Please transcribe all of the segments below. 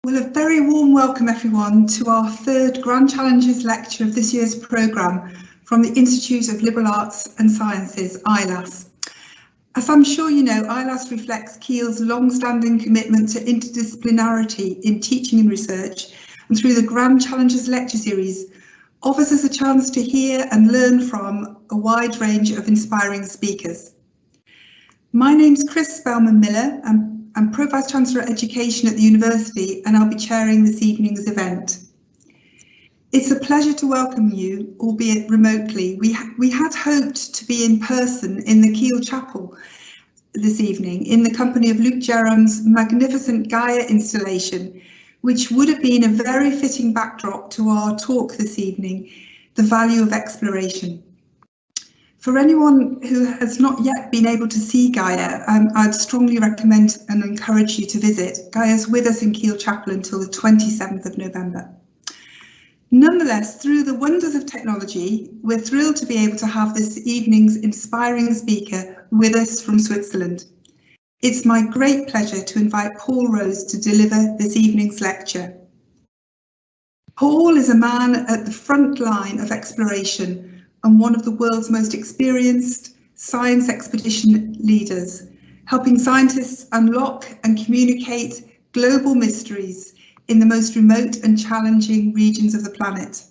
Well, a very warm welcome everyone to our third Grand Challenges lecture of this year's programme from the Institute of Liberal Arts and Sciences, ILAS. As I'm sure you know, ILAS reflects Keele's long-standing commitment to interdisciplinarity in teaching and research, and through the Grand Challenges lecture series, offers us a chance to hear and learn from a wide range of inspiring speakers. My name's Chris Spellman-Miller, and I'm Pro-Vice-Chancellor Education at the University, and I'll be chairing this evening's event. It's a pleasure to welcome you, albeit remotely. We had hoped to be in person in the Keele Chapel this evening in the company of Luke Jerram's magnificent Gaia installation, which would have been a very fitting backdrop to our talk this evening, The Value of Exploration. For anyone who has not yet been able to see Gaia, I'd strongly recommend and encourage you to visit. Gaia's with us in Keele Chapel until the 27th of November. Nonetheless, through the wonders of technology, we're thrilled to be able to have this evening's inspiring speaker with us from Switzerland. It's my great pleasure to invite Paul Rose to deliver this evening's lecture. Paul is a man at the front line of exploration and one of the world's most experienced science expedition leaders, helping scientists unlock and communicate global mysteries in the most remote and challenging regions of the planet.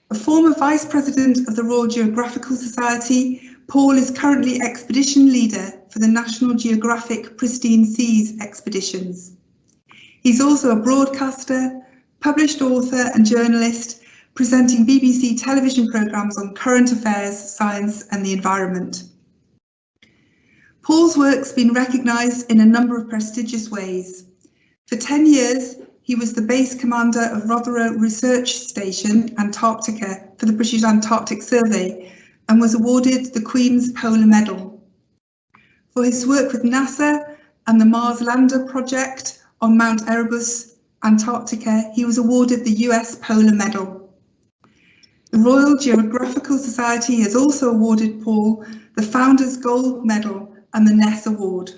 A former Vice President of the Royal Geographical Society, Paul is currently expedition leader for the National Geographic Pristine Seas expeditions. He's also a broadcaster, published author and journalist, presenting BBC television programmes on current affairs, science and the environment. Paul's work's been recognised in a number of prestigious ways. For 10 years, he was the base commander of Rothero Research Station, Antarctica, for the British Antarctic Survey, and was awarded the Queen's Polar Medal. For his work with NASA and the Mars Lander project on Mount Erebus, Antarctica, he was awarded the US Polar Medal. The Royal Geographical Society has also awarded Paul the Founders Gold Medal and the Ness Award.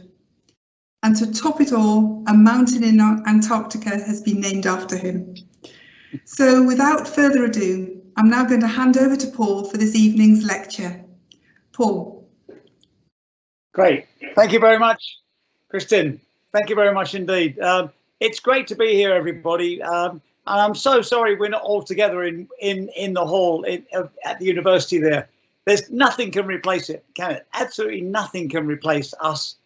And to top it all, a mountain in Antarctica has been named after him. So without further ado, I'm now going to hand over to Paul for this evening's lecture. Paul. Great. Thank you very much, Kristin. Thank you very much indeed. It's great to be here, everybody. And I'm so sorry we're not all together in the hall at the university there. There's nothing can replace it, can it? Absolutely nothing can replace us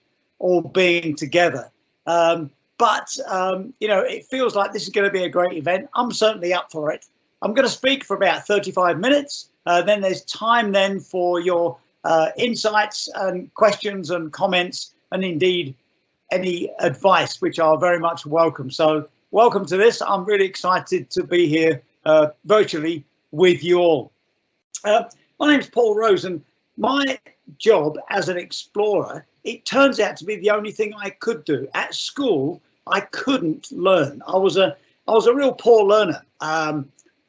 all being together. You know, it feels like this is going to be a great event. I'm certainly up for it. I'm going to speak for about 35 minutes. Then there's time then for your insights and questions and comments, and indeed any advice, which are very much welcome. So welcome to this. I'm really excited to be here virtually with you all. My name's Paul Rose, and my job as an explorer, it turns out to be the only thing I could do. At school, I couldn't learn. I was a real poor learner.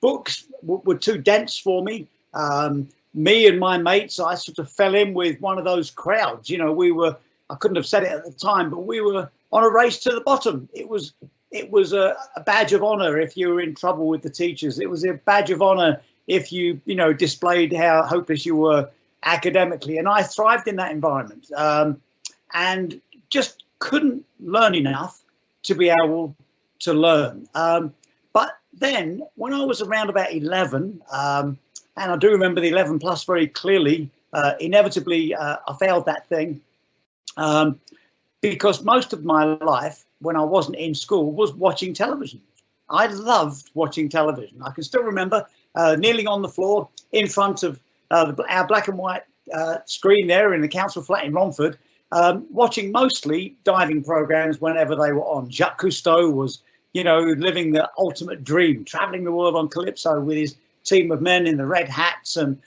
Books were too dense for me. Me and my mates, I sort of fell in with one of those crowds. You know, I couldn't have said it at the time, but we were on a race to the bottom. It was a badge of honor if you were in trouble with the teachers. It was a badge of honor if you displayed how hopeless you were academically. And I thrived in that environment and just couldn't learn enough to be able to learn. But then when I was around about 11, and I do remember the 11 plus very clearly, inevitably I failed that thing because most of my life when I wasn't in school was watching television. I loved watching television. I can still remember kneeling on the floor in front of our black and white screen there in the council flat in Romford, watching mostly diving programs whenever they were on. Jacques Cousteau was, living the ultimate dream, traveling the world on Calypso with his team of men in the red hats and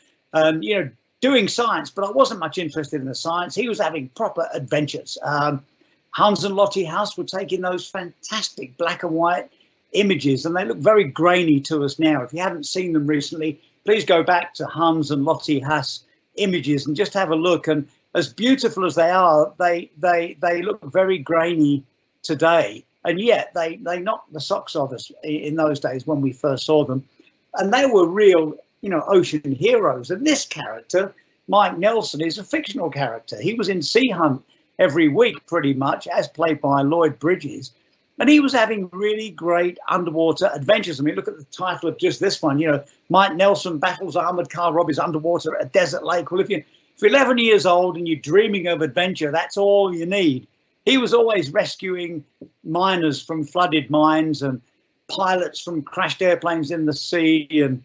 doing science, but I wasn't much interested in the science. He was having proper adventures. Hans and Lottie Haas were taking those fantastic black and white images, and they look very grainy to us now. If you haven't seen them recently, please go back to Hans and Lottie Haas images and just have a look. And as beautiful as they are, they look very grainy today. and yet they knocked the socks off us in those days when we first saw them. And they were real, you know, ocean heroes. And this character, Mike Nelson, is a fictional character. He was in Sea Hunt every week, pretty much, as played by Lloyd Bridges. And he was having really great underwater adventures. I mean, look at the title of just this one, you know, Mike Nelson battles armored car robbers underwater at a desert lake. Well, if you're 11 years old and you're dreaming of adventure, that's all you need. He was always rescuing miners from flooded mines and pilots from crashed airplanes in the sea, and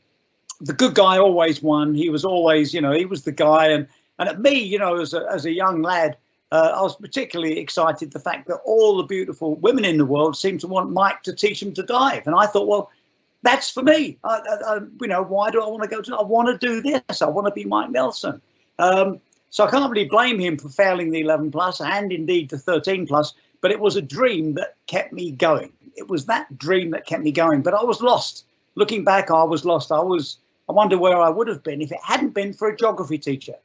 the good guy always won. He was always, you know, he was the guy. And at me, you know, as a young lad, I was particularly excited the fact that all the beautiful women in the world seemed to want Mike to teach them to dive. And I thought, well, that's for me. You know, why do I want to go to? I want to do this. I want to be Mike Nelson. So I can't really blame him for failing the 11 plus and indeed the 13 plus. But it was a dream that kept me going. It was that dream that kept me going. But I was lost. Looking back, I was lost. I wonder where I would have been if it hadn't been for a geography teacher.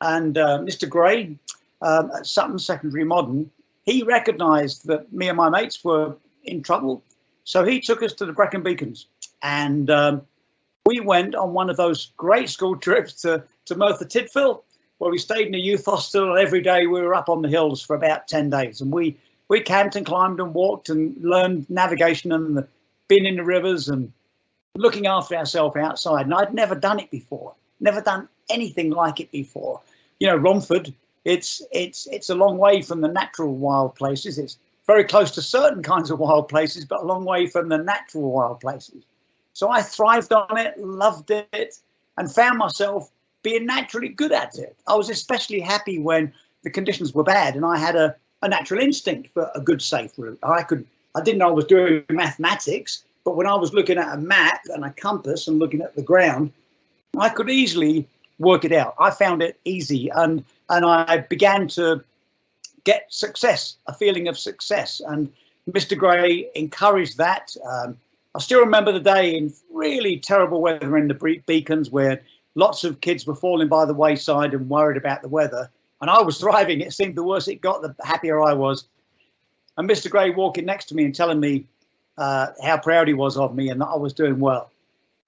And Mr. Gray at Sutton Secondary Modern, he recognised that me and my mates were in trouble. So he took us to the Brecon Beacons. And we went on one of those great school trips to Merthyr Tydfil, where we stayed in a youth hostel, and every day we were up on the hills for about 10 days. And we camped and climbed and walked and learned navigation and been in the rivers and looking after ourselves outside. And I'd never done it before, never done anything like it before. You know, Romford, it's a long way from the natural wild places. It's very close to certain kinds of wild places, but a long way from the natural wild places. So I thrived on it, loved it, and found myself being naturally good at it. I was especially happy when the conditions were bad and I had a natural instinct for a good, safe route. I didn't know I was doing mathematics, but when I was looking at a map and a compass and looking at the ground, I could easily work it out. I found it easy, and I began to get success, a feeling of success. And Mr. Gray encouraged that. I still remember the day in really terrible weather in the Beacons where lots of kids were falling by the wayside and worried about the weather. And I was thriving. It seemed the worse it got, the happier I was. And Mr. Gray walking next to me and telling me how proud he was of me and that I was doing well.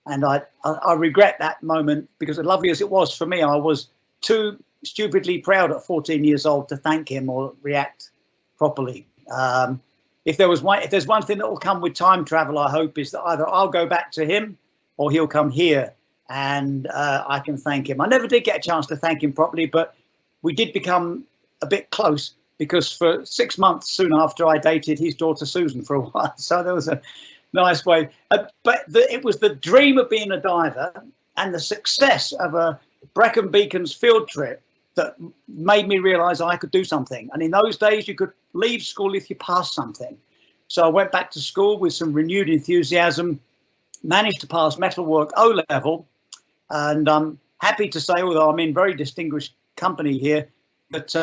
And I regret that moment, because as lovely as it was for me, I was too stupidly proud at 14 years old to thank him or react properly. If there's one thing that will come with time travel, I hope, is that either I'll go back to him or he'll come here and I can thank him. I never did get a chance to thank him properly, but we did become a bit close, because for 6 months soon after I dated his daughter Susan for a while. So there was a nice way. It was the dream of being a diver and the success of a Brecon Beacons field trip that made me realise I could do something. And in those days, you could leave school if you passed something. So I went back to school with some renewed enthusiasm, managed to pass Metalwork O-level, and I'm happy to say, although I'm in very distinguished company here, that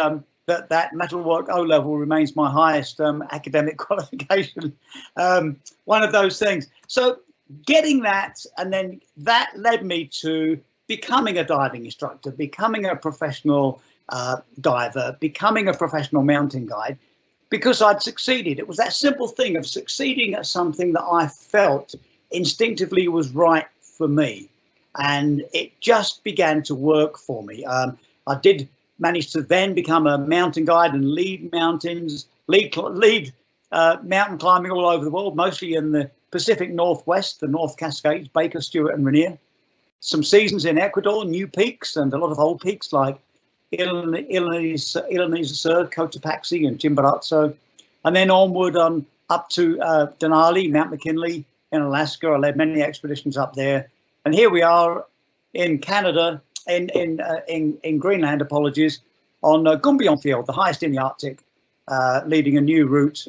that Metalwork O-level remains my highest academic qualification. One of those things. So getting that, and then that led me to becoming a diving instructor, becoming a professional diver, becoming a professional mountain guide, because I'd succeeded. It was that simple thing of succeeding at something that I felt instinctively was right for me. And it just began to work for me. I did manage to then become a mountain guide and lead mountain climbing all over the world, mostly in the Pacific Northwest, the North Cascades, Baker, Stewart and Rainier. Some seasons in Ecuador, new peaks, and a lot of old peaks like Ilha Sur, Cotopaxi and Chimborazo. And then onward up to Denali, Mount McKinley in Alaska. I led many expeditions up there. And here we are in Canada, in Greenland, apologies, on Gumbion Field, the highest in the Arctic, leading a new route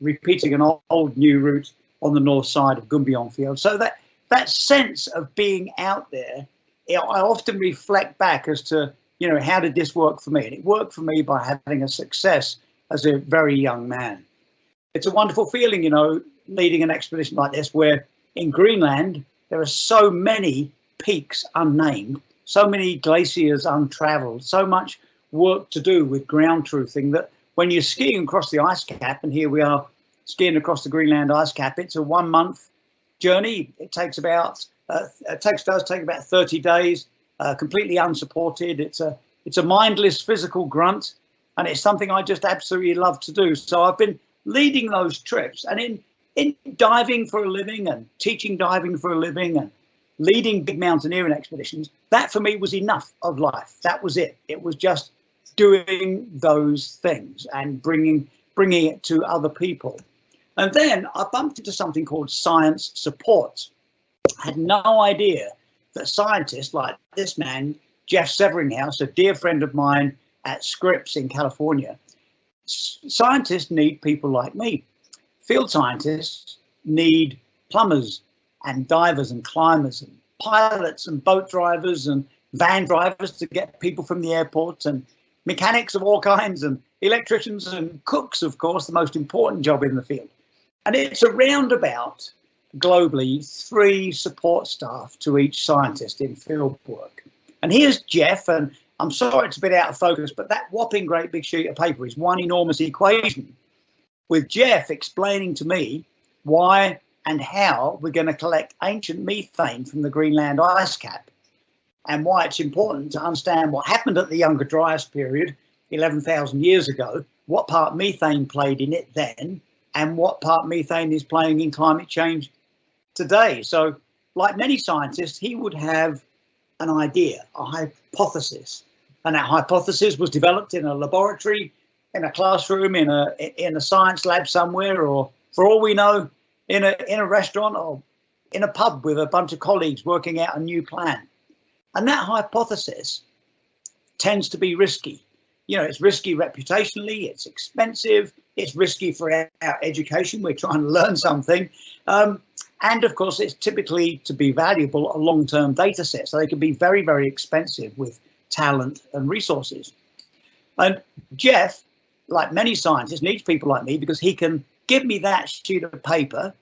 repeating an old new route on the north side of Gumbion Field. So that sense of being out there, I often reflect back as to, you know, how did this work for me? And it worked for me by having a success as a very young man. It's a wonderful feeling, you know, leading an expedition like this, where in Greenland, there are so many peaks unnamed, so many glaciers untraveled, so much work to do with ground truthing, that when you're skiing across the ice cap, and here we are skiing across the Greenland ice cap. It's a 1 month journey. It takes about does take about 30 days, completely unsupported. It's a mindless physical grunt, and it's something I just absolutely love to do. So I've been leading those trips, and in diving for a living and teaching diving for a living and leading big mountaineering expeditions, that for me was enough of life. That was it. It was just doing those things and bringing it to other people. And then I bumped into something called science support. I had no idea that scientists like this man, Jeff Severinghouse, a dear friend of mine at Scripps in California, scientists need people like me. Field scientists need plumbers and divers and climbers and pilots and boat drivers and van drivers to get people from the airport, and mechanics of all kinds, and electricians and cooks, of course, the most important job in the field. And it's around about globally 3 support staff to each scientist in field work. And here's Jeff, and I'm sorry it's a bit out of focus, but that whopping great big sheet of paper is one enormous equation with Jeff explaining to me why and how we're going to collect ancient methane from the Greenland ice cap, and why it's important to understand what happened at the Younger Dryas period 11,000 years ago, what part methane played in it then, and what part methane is playing in climate change today. So, like many scientists, he would have an idea, a hypothesis, and that hypothesis was developed in a laboratory, in a classroom, in a science lab somewhere, or for all we know, in a restaurant or in a pub with a bunch of colleagues working out a new plan. And that hypothesis tends to be risky. You know, it's risky reputationally, it's expensive, it's risky for our education. We're trying to learn something. And of course, it's typically, to be valuable, a long-term data set. So they can be very, very expensive with talent and resources. And Jeff, like many scientists, needs people like me because he can give me that sheet of paper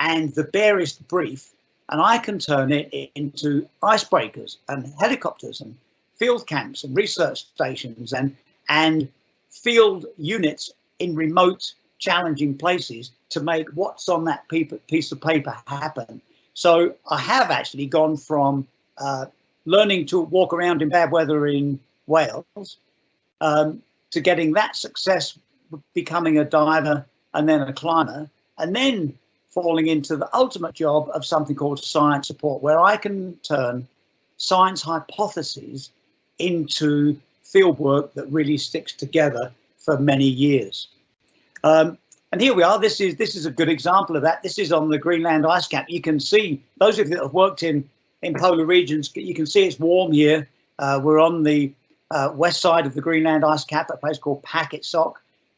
and the barest brief, and I can turn it into icebreakers and helicopters and field camps and research stations and field units in remote, challenging places to make what's on that piece of paper happen. So I have actually gone from learning to walk around in bad weather in Wales to getting that success, becoming a diver and then a climber, and then falling into the ultimate job of something called science support, where I can turn science hypotheses into field work that really sticks together for many years. And here we are. This is a good example of that. This is on the Greenland ice cap. You can see, those of you that have worked in polar regions, you can see it's warm here. We're on the west side of the Greenland ice cap, a place called Packetsock,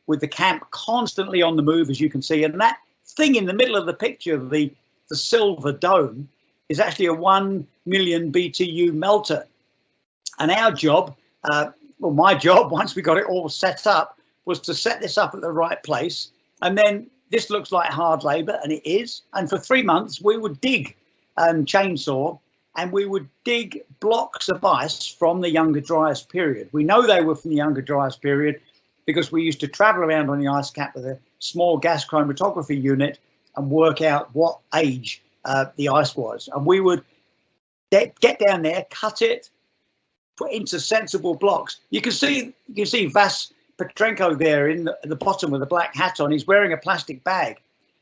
with the camp constantly on the move, as you can see. And that thing in the middle of the picture, the silver dome, is actually a 1 million BTU melter. And our job, well, my job, once we got it all set up, was to set this up at the right place. And then this looks like hard labor, and it is. And for 3 months, we would dig and chainsaw, and we would dig blocks of ice from the Younger Dryas period. We know they were from the Younger Dryas period because we used to travel around on the ice cap with a small gas chromatography unit and work out what age the ice was. And we would get down there, cut it, put into sensible blocks. You can see Vas Petrenko there in the bottom with a black hat on. He's wearing a plastic bag.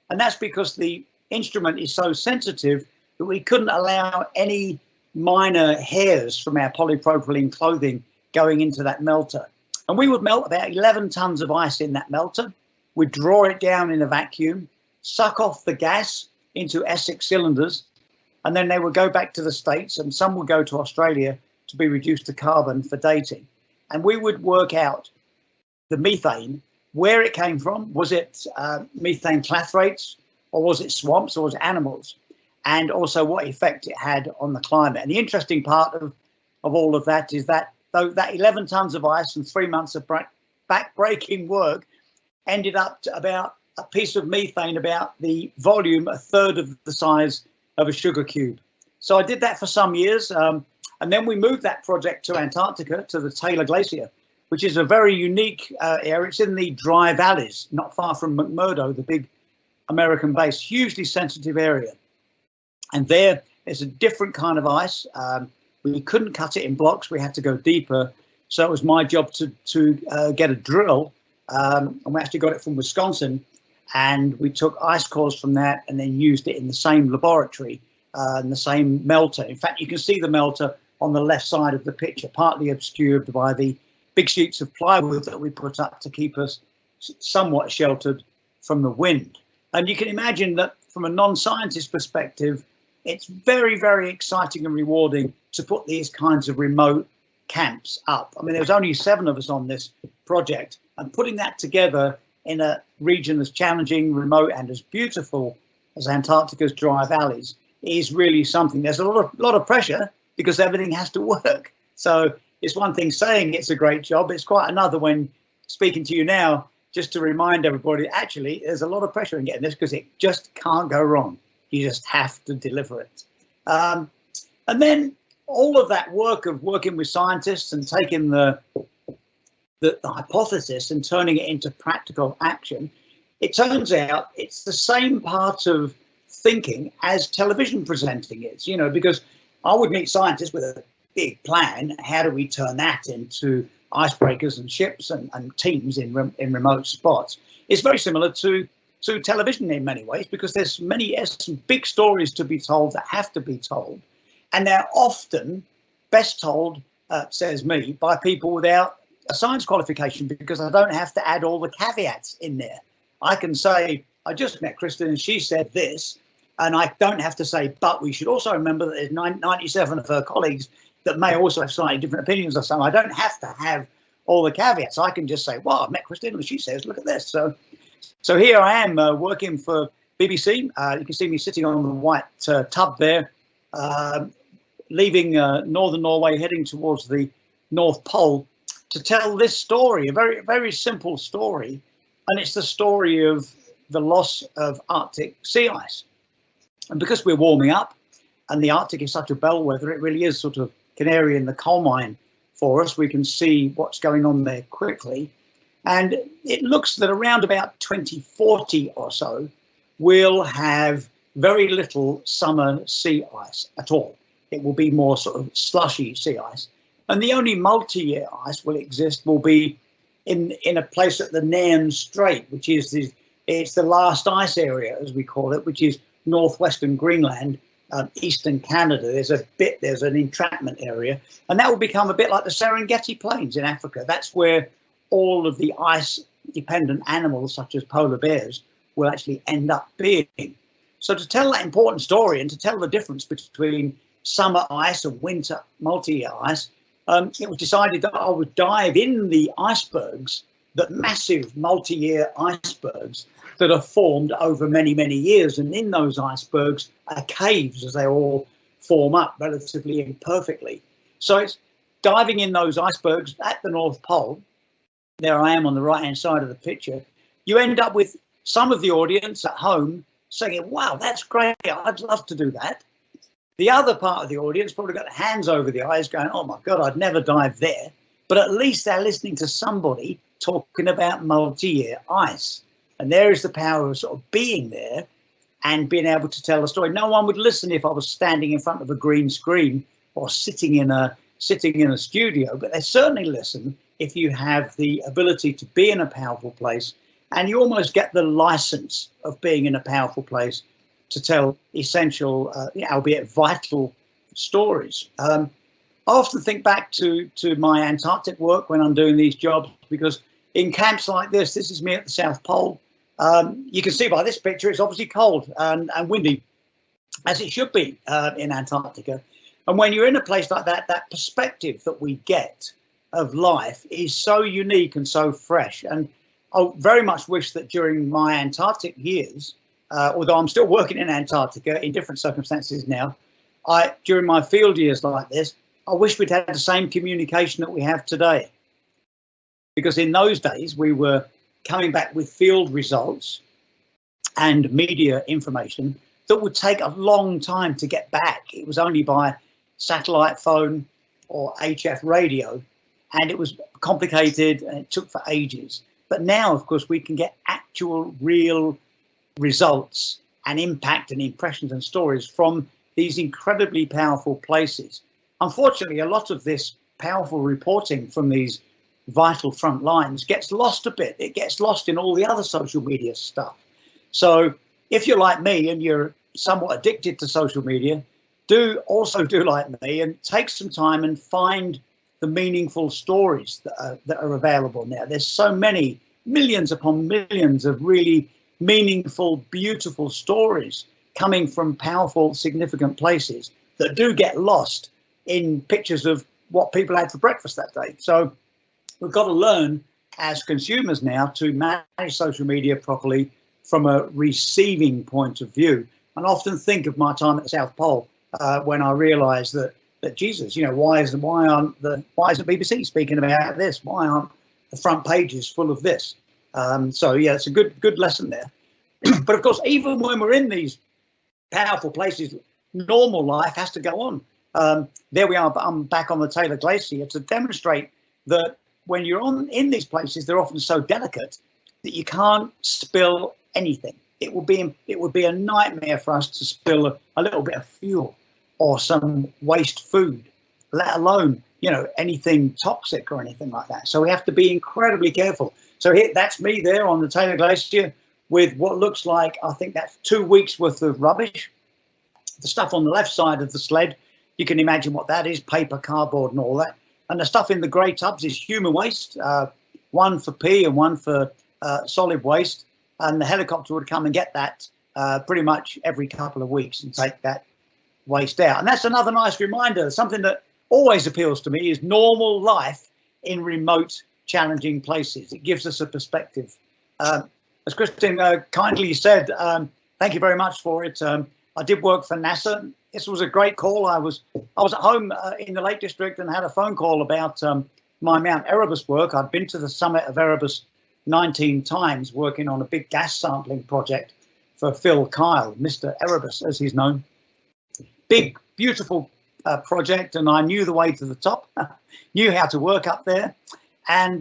And that's because the instrument is so sensitive that we couldn't allow any minor hairs from our polypropylene clothing going into that melter. And we would melt about 11 tons of ice in that melter. We'd draw it down in a vacuum, suck off the gas into Essex cylinders, and then they would go back to the States, and some would go to Australia to be reduced to carbon for dating. And we would work out the methane, where it came from. Was it methane clathrates, or was it swamps, or was it animals? And also what effect it had on the climate. And the interesting part of all of that is that that 11 tons of ice and 3 months of back-breaking work ended up to about a piece of methane, about the volume, a third of the size of a sugar cube. So I did that for some years. And then we moved that project to Antarctica, to the Taylor Glacier, which is a very unique area. It's in the dry valleys, not far from McMurdo, the big American base, hugely sensitive area. And there's a different kind of ice. We couldn't cut it in blocks. We had to go deeper. So it was my job to get a drill. And we actually got it from Wisconsin. And we took ice cores from that and then used it in the same laboratory and the same melter. In fact, you can see the melter on the left side of the picture, partly obscured by the big sheets of plywood that we put up to keep us somewhat sheltered from the wind. And you can imagine that from a non-scientist perspective, it's very, very exciting and rewarding to put these kinds of remote camps up. I mean, there was only 7 of us on this project, and putting that together in a region as challenging, remote, and as beautiful as Antarctica's dry valleys is really something. There's a lot of pressure because everything has to work. So it's one thing saying it's a great job. It's quite another when speaking to you now, just to remind everybody, actually, there's a lot of pressure in getting this because it just can't go wrong. You just have to deliver it. And then all of that work of working with scientists and taking the hypothesis and turning it into practical action, it turns out it's the same part of thinking as television presenting is, you know, because I would meet scientists with a big plan. How do we turn that into icebreakers and ships and teams in remote spots? It's very similar to television in many ways, because there's some big stories to be told that have to be told, and they're often best told, says me, by people without a science qualification, because I don't have to add all the caveats in there. I can say, I just met Kristen and she said this, and I don't have to say, but we should also remember that there's 97 of her colleagues that may also have slightly different opinions or something. I don't have to have all the caveats. I can just say, well, I met Kristen and she says, look at this. So here I am working for BBC. You can see me sitting on the white tub there, leaving northern Norway, heading towards the North Pole to tell this story, a very, very simple story. And it's the story of the loss of Arctic sea ice. And because we're warming up and the Arctic is such a bellwether, it really is sort of canary in the coal mine for us. We can see what's going on there quickly. And it looks that around about 2040 or so, we'll have very little summer sea ice at all. It will be more sort of slushy sea ice. And the only multi-year ice will exist will be in a place at the Nairn Strait, which is it's the last ice area, as we call it, which is northwestern Greenland, eastern Canada. There's an entrapment area, and that will become a bit like the Serengeti Plains in Africa. That's where all of the ice-dependent animals, such as polar bears, will actually end up being. So to tell that important story and to tell the difference between summer ice and winter multi-year ice, it was decided that I would dive in the icebergs, that massive multi-year icebergs that are formed over many, many years. And in those icebergs are caves as they all form up relatively imperfectly. So it's diving in those icebergs at the North Pole. There I am on the right-hand side of the picture. You end up with some of the audience at home saying, wow, that's great, I'd love to do that. The other part of the audience probably got their hands over the eyes going, oh my God, I'd never dive there. But at least they're listening to somebody talking about multi-year ice. And there is the power of sort of being there and being able to tell a story. No one would listen if I was standing in front of a green screen or sitting in a studio, but they certainly listen if you have the ability to be in a powerful place, and you almost get the license of being in a powerful place to tell essential, albeit vital stories. I often think back to my Antarctic work when I'm doing these jobs, because in camps like this is me at the South Pole. You can see by this picture, it's obviously cold and windy, as it should be in Antarctica. And when you're in a place like that, that perspective that we get of life is so unique and so fresh. And I very much wish that during my Antarctic years, although I'm still working in Antarctica in different circumstances now, during my field years like this, I wish we'd had the same communication that we have today. Because in those days, we were coming back with field results and media information that would take a long time to get back. It was only by satellite phone or HF radio, and it was complicated and it took for ages. But now, of course, we can get actual real results and impact and impressions and stories from these incredibly powerful places. Unfortunately, a lot of this powerful reporting from these vital front lines gets lost a bit. It gets lost in all the other social media stuff. So if you're like me and you're somewhat addicted to social media, do like me and take some time and find the meaningful stories that are available now. There's so many, millions upon millions of really meaningful, beautiful stories coming from powerful, significant places that do get lost in pictures of what people had for breakfast that day. So we've got to learn as consumers now to manage social media properly from a receiving point of view. And often think of my time at the South Pole when I realised that Jesus, you know, why isn't BBC speaking about this? Why aren't the front pages full of this? So yeah, it's a good lesson there. But of course, even when we're in these powerful places, normal life has to go on. There we are. I'm back on the Taylor Glacier to demonstrate that when you're in these places, they're often so delicate that you can't spill anything. It would be a nightmare for us to spill a little bit of fuel or some waste food, let alone, you know, anything toxic or anything like that. So we have to be incredibly careful. So here, that's me there on the Taylor Glacier with what looks like, I think that's 2 weeks worth of rubbish. The stuff on the left side of the sled, you can imagine what that is, paper, cardboard and all that. And the stuff in the grey tubs is human waste, one for pee and one for solid waste. And the helicopter would come and get that pretty much every couple of weeks and take that waste out. And that's another nice reminder. Something that always appeals to me is normal life in remote, challenging places. It gives us a perspective. As Kristen kindly said, thank you very much for it. I did work for NASA. This was a great call. I was at home in the Lake District and had a phone call about my Mount Erebus work. I'd been to the summit of Erebus 19 times working on a big gas sampling project for Phil Kyle, Mr. Erebus, as he's known. Big, beautiful project, and I knew the way to the top, knew how to work up there. And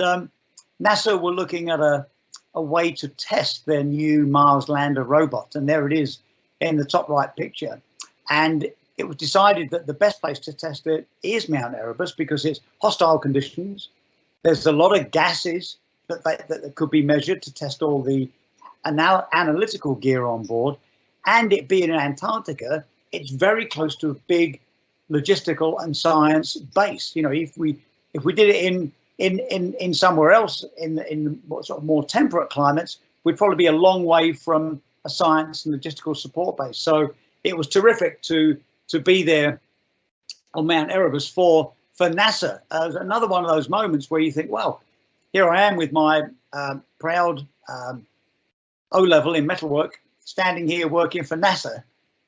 NASA were looking at a way to test their new Mars lander robot, and there it is in the top right picture. And it was decided that the best place to test it is Mount Erebus because it's hostile conditions. There's a lot of gases that could be measured to test all the analytical gear on board. And it being in Antarctica, it's very close to a big logistical and science base. You know, if we did it in somewhere else in sort of more temperate climates, we'd probably be a long way from a science and logistical support base. So it was terrific to be there on Mount Erebus for NASA. Another one of those moments where you think, well, here I am with my proud O-level in metalwork, standing here working for NASA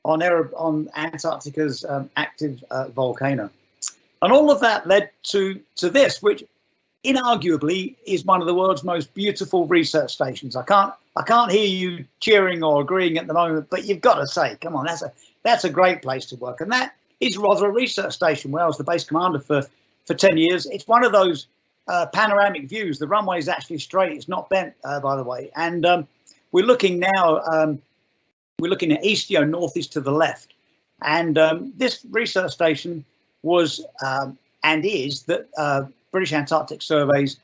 on Antarctica's active volcano. And all of that led to this, which inarguably is one of the world's most beautiful research stations. I can't hear you cheering or agreeing at the moment, but you've got to say, come on, that's a great place to work. And that is Rothera Research Station, where I was the base commander for 10 years. It's one of those panoramic views. The runway is actually straight. It's not bent, by the way. And we're looking now, we're looking at east, northeast to the left. And this research station was and is the British Antarctic Survey's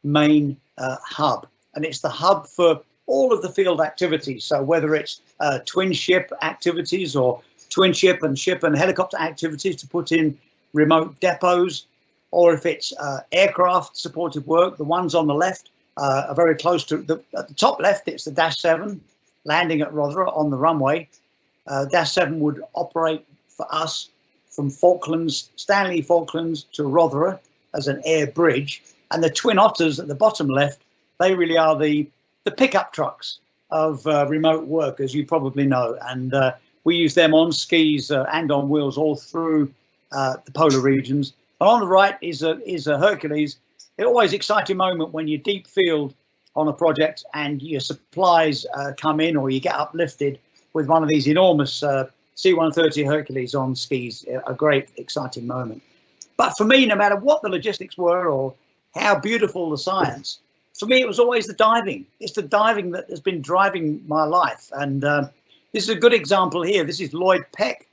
main hub. And it's the hub for all of the field activities. So whether it's twin ship activities or twin ship and helicopter activities to put in remote depots, or if it's aircraft supported work, the ones on the left are very close to at the top left, it's the Dash 7 landing at Rothera on the runway. Dash 7 would operate for us from Falklands, Stanley Falklands to Rothera as an air bridge. And the Twin Otters at the bottom left, they really are the pickup trucks of remote work, as you probably know. And we use them on skis and on wheels all through the polar regions. And on the right is a Hercules. It's always an exciting moment when you're deep field on a project and your supplies come in or you get uplifted with one of these enormous C-130 Hercules on skis. A great, exciting moment. But for me, no matter what the logistics were or how beautiful the science. For me, it was always the diving. It's the diving that has been driving my life. And this is a good example here. This is Lloyd Peck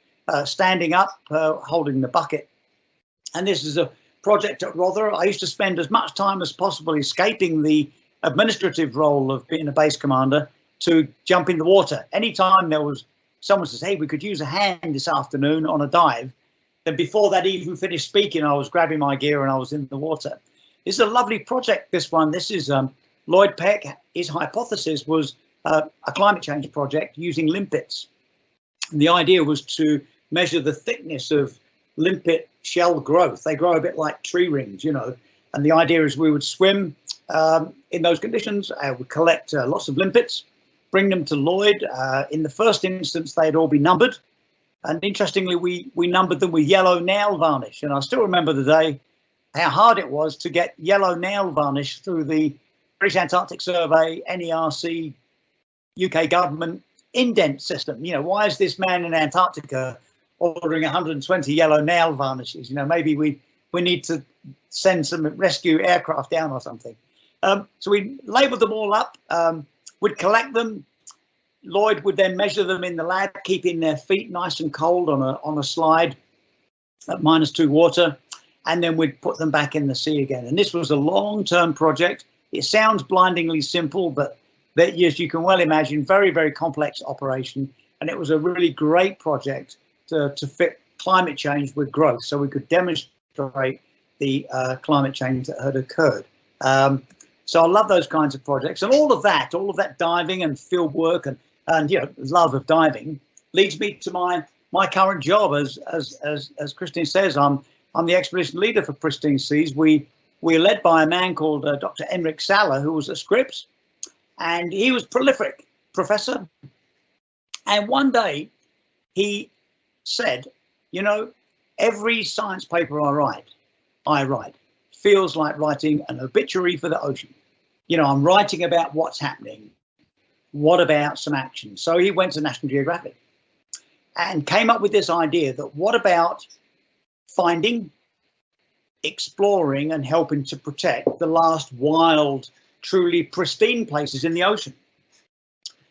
standing up, holding the bucket. And this is a project at Rotherham. I used to spend as much time as possible escaping the administrative role of being a base commander to jump in the water. Anytime there was someone says, hey, we could use a hand this afternoon on a dive, then before that even finished speaking, I was grabbing my gear and I was in the water. This is a lovely project, this one. This is Lloyd Peck. His hypothesis was a climate change project using limpets. And the idea was to measure the thickness of limpet shell growth. They grow a bit like tree rings, you know. And the idea is we would swim in those conditions, would collect lots of limpets, bring them to Lloyd. In the first instance, they'd all be numbered. And interestingly, we numbered them with yellow nail varnish. And I still remember the day how hard it was to get yellow nail varnish through the British Antarctic Survey, NERC, UK government indent system. You know, why is this man in Antarctica ordering 120 yellow nail varnishes? You know, maybe we need to send some rescue aircraft down or something. So we labelled them all up, would collect them. Lloyd would then measure them in the lab, keeping their feet nice and cold on a slide at -2 water, and then we'd put them back in the sea again. And this was a long-term project. It sounds blindingly simple, but as you can well imagine, very, very complex operation. And it was a really great project to fit climate change with growth, so we could demonstrate the climate change that had occurred. So I love those kinds of projects, and all of that diving and field work and you know, love of diving leads me to my current job. As Christine says, I'm the expedition leader for Pristine Seas. We're led by a man called Dr. Enric Sala, who was at Scripps, and he was prolific professor. And one day he said, you know, every science paper I write feels like writing an obituary for the ocean. You know, I'm writing about what's happening. What about some action? So he went to National Geographic and came up with this idea that what about finding, exploring and helping to protect the last wild, truly pristine places in the ocean.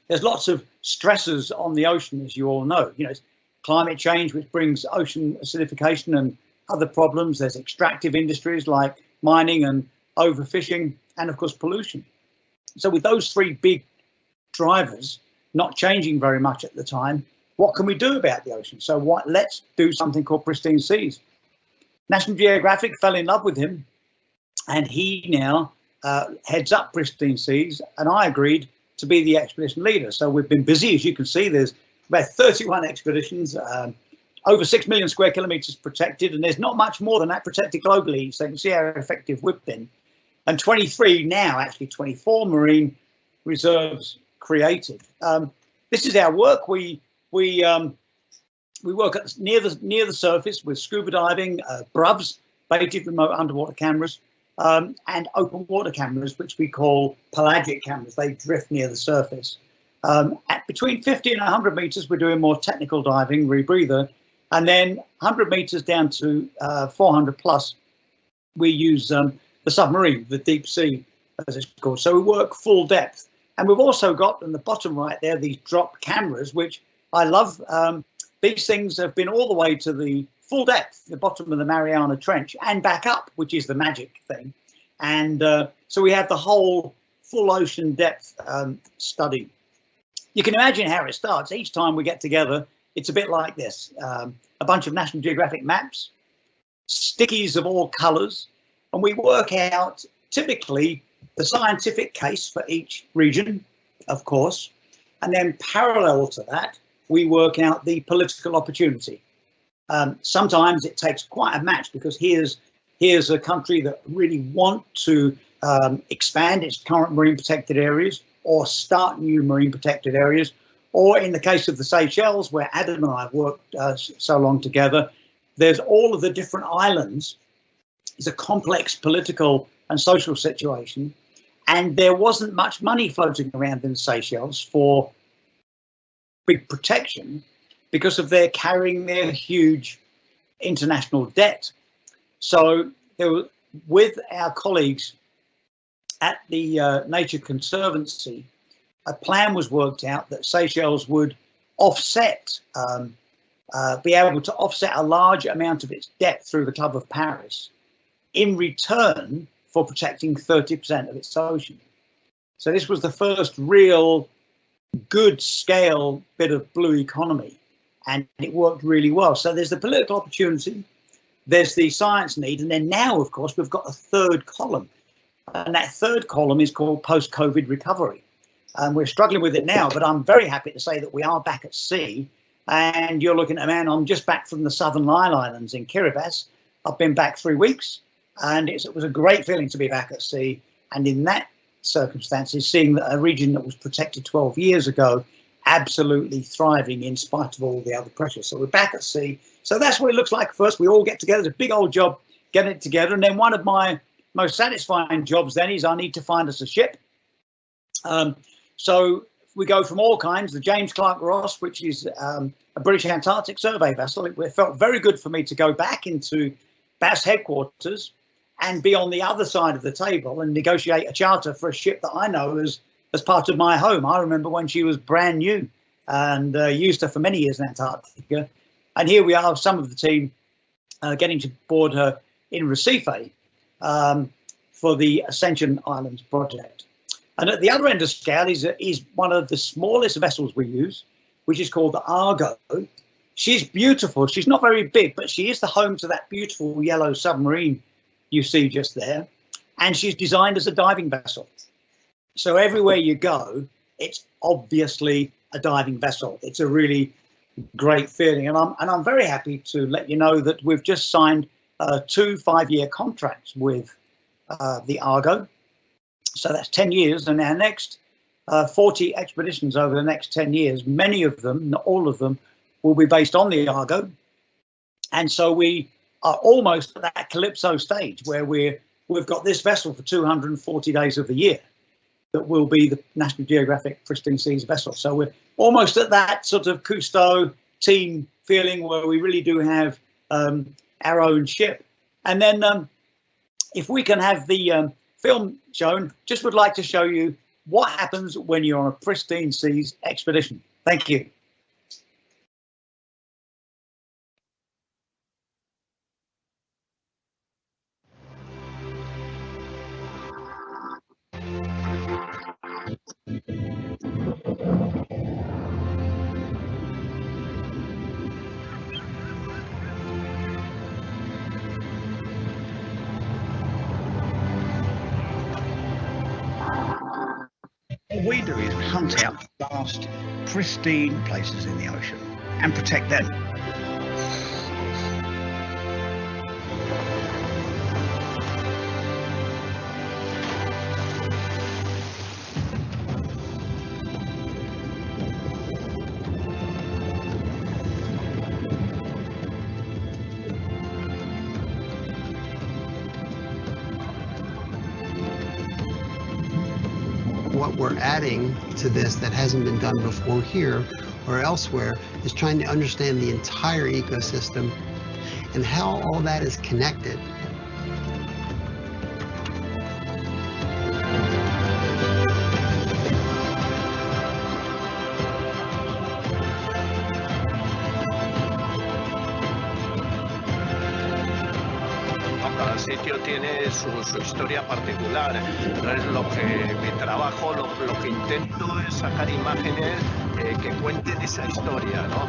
There's lots of stresses on the ocean, as you all know. You know, it's climate change, which brings ocean acidification and other problems. There's extractive industries like mining and overfishing, and of course pollution. So with those three big drivers not changing very much at the time, what can we do about the ocean? So let's do something called Pristine Seas. National Geographic fell in love with him, and he now heads up Pristine Seas, and I agreed to be the expedition leader. So we've been busy, as you can see. There's about 31 expeditions, over 6 million square kilometres protected, and there's not much more than that protected globally, so you can see how effective we've been. And 23 now, actually 24 marine reserves created. This is our work. We work near the surface with scuba diving, BRUVs, baited remote underwater cameras, and open water cameras, which we call pelagic cameras. They drift near the surface. At between 50 and 100 meters, we're doing more technical diving, rebreather, and then 100 meters down to 400 plus, we use the submarine, the deep sea, as it's called. So we work full depth. And we've also got, in the bottom right there, these drop cameras, which I love. These things have been all the way to the full depth, the bottom of the Mariana Trench, and back up, which is the magic thing. And so we have the whole full ocean depth study. You can imagine how it starts. Each time we get together, it's a bit like this. A bunch of National Geographic maps, stickies of all colours, and we work out typically the scientific case for each region, of course, and then parallel to that, we work out the political opportunity. Sometimes it takes quite a match, because here's a country that really want to expand its current marine protected areas or start new marine protected areas. Or in the case of the Seychelles, where Adam and I have worked so long together, there's all of the different islands. It's a complex political and social situation. And there wasn't much money floating around in the Seychelles for big protection because of their carrying their huge international debt. So with our colleagues at the Nature Conservancy, a plan was worked out that Seychelles would offset, be able to offset a large amount of its debt through the Club of Paris in return for protecting 30% of its ocean. So this was the first real good scale bit of blue economy, and it worked really well. So there's the political opportunity, there's the science need, and then now, of course, we've got a third column. And that third column is called post-COVID recovery. And we're struggling with it now, but I'm very happy to say that we are back at sea. And you're looking at a man, I'm just back from the Southern Line Islands in Kiribati. I've been back 3 weeks, and it was a great feeling to be back at sea. And in that circumstances, seeing that a region that was protected 12 years ago, absolutely thriving in spite of all the other pressures. So we're back at sea. So that's what it looks like. First, we all get together. It's a big old job getting it together. And then one of my most satisfying jobs then is I need to find us a ship. So we go from all kinds. The James Clark Ross, which is a British Antarctic survey vessel. It felt very good for me to go back into BAS headquarters and be on the other side of the table and negotiate a charter for a ship that I know as part of my home. I remember when she was brand new and used her for many years in Antarctica. And here we are, some of the team getting to board her in Recife for the Ascension Islands project. And at the other end of scale is one of the smallest vessels we use, which is called the Argo. She's beautiful. She's not very big, but she is the home to that beautiful yellow submarine you see just there. And she's designed as a diving vessel. So everywhere you go, it's obviously a diving vessel. It's a really great feeling. And I'm very happy to let you know that we've just signed 2 5-year contracts with the Argo. So that's 10 years, and our next 40 expeditions over the next 10 years, many of them, not all of them, will be based on the Argo. And so we are almost at that Calypso stage where we've got this vessel for 240 days of the year that will be the National Geographic Pristine Seas vessel. So we're almost at that sort of Cousteau team feeling where we really do have our own ship. And then if we can have the film shown, just would like to show you what happens when you're on a pristine seas expedition. Thank you. What we do is hunt out vast, pristine places in the ocean and protect them. What we're adding to this that hasn't been done before here or elsewhere is trying to understand the entire ecosystem and how all that is connected. Cada sitio tiene su historia particular. Entonces mi trabajo, lo que intento es sacar imágenes que cuenten esa historia, ¿no?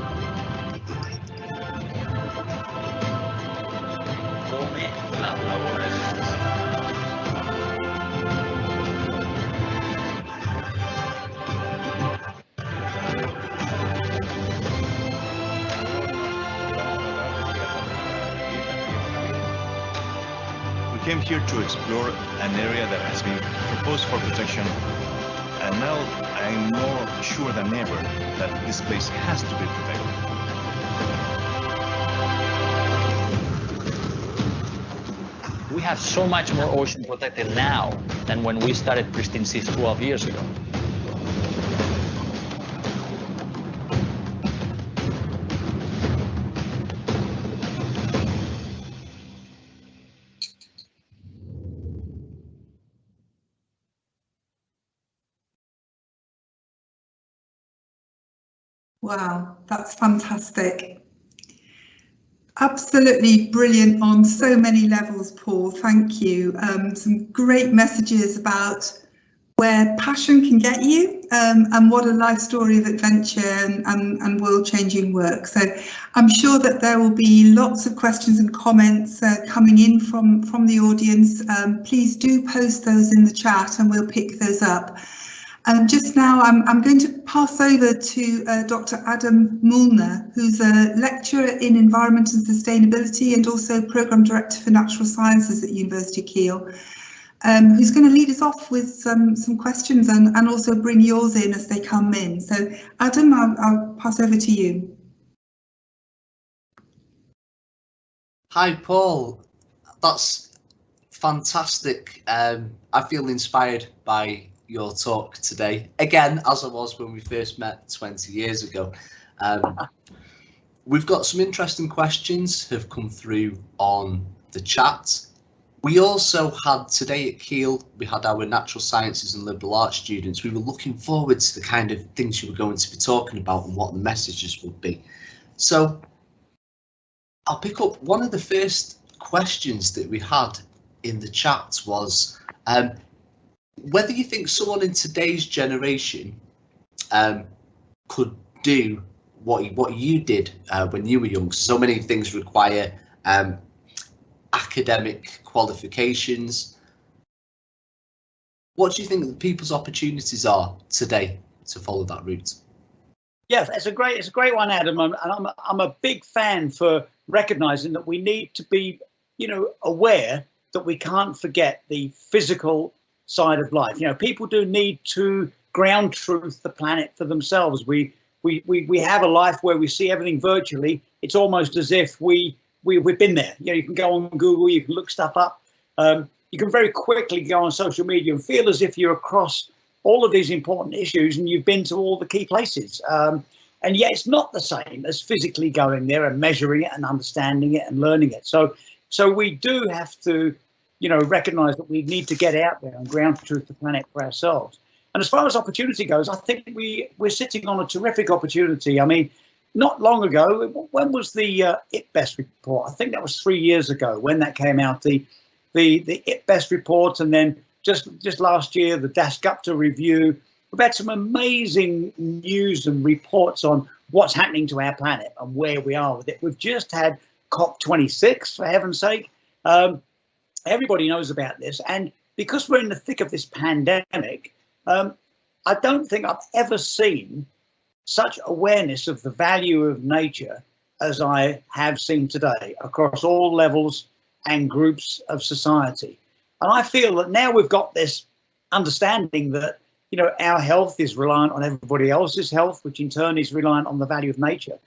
We came here to explore an area that has been proposed for protection, and now I'm more sure than ever that this place has to be protected. We have so much more ocean protected now than when we started Pristine Seas 12 years ago. Wow, that's fantastic. Absolutely brilliant on so many levels, Paul. Thank you. Some great messages about where passion can get you and what a life story of adventure and world-changing work. So I'm sure that there will be lots of questions and comments coming in from the audience. Please do post those in the chat and we'll pick those up. Just now, I'm going to pass over to Dr. Adam Mullner, who's a lecturer in environment and sustainability and also Programme Director for Natural Sciences at University of Kiel, who's going to lead us off with some questions and also bring yours in as they come in. So, Adam, I'll pass over to you. Hi, Paul. That's fantastic. I feel inspired by your talk today, again, as I was when we first met 20 years ago. We've got some interesting questions have come through on the chat. We also had today at Kiel, we had our natural sciences and liberal arts students. We were looking forward to the kind of things you were going to be talking about and what the messages would be. So I'll pick up one of the first questions that we had in the chat was, whether you think someone in today's generation could do what you did when you were young. So many things require academic qualifications. What do you think the people's opportunities are today to follow that route? Yes, it's a great one, Adam. And I'm a big fan for recognising that we need to be, aware that we can't forget the physical side of life. People do need to ground truth the planet for themselves. We have a life where we see everything virtually. It's almost as if we've been there. You can go on Google, you can look stuff up. You can very quickly go on social media and feel as if you're across all of these important issues and you've been to all the key places. And yet it's not the same as physically going there and measuring it and understanding it and learning it. So we do have to recognise that we need to get out there and ground truth the planet for ourselves. And as far as opportunity goes, I think we're sitting on a terrific opportunity. I mean, not long ago, when was the IPBES report? I think that was 3 years ago when that came out, the IPBES report, and then just last year, the Dasgupta review. We've had some amazing news and reports on what's happening to our planet and where we are with it. We've just had COP26, for heaven's sake. Everybody knows about this, and because we're in the thick of this pandemic, I don't think I've ever seen such awareness of the value of nature as I have seen today across all levels and groups of society. And I feel that now we've got this understanding that our health is reliant on everybody else's health, which in turn is reliant on the value of nature.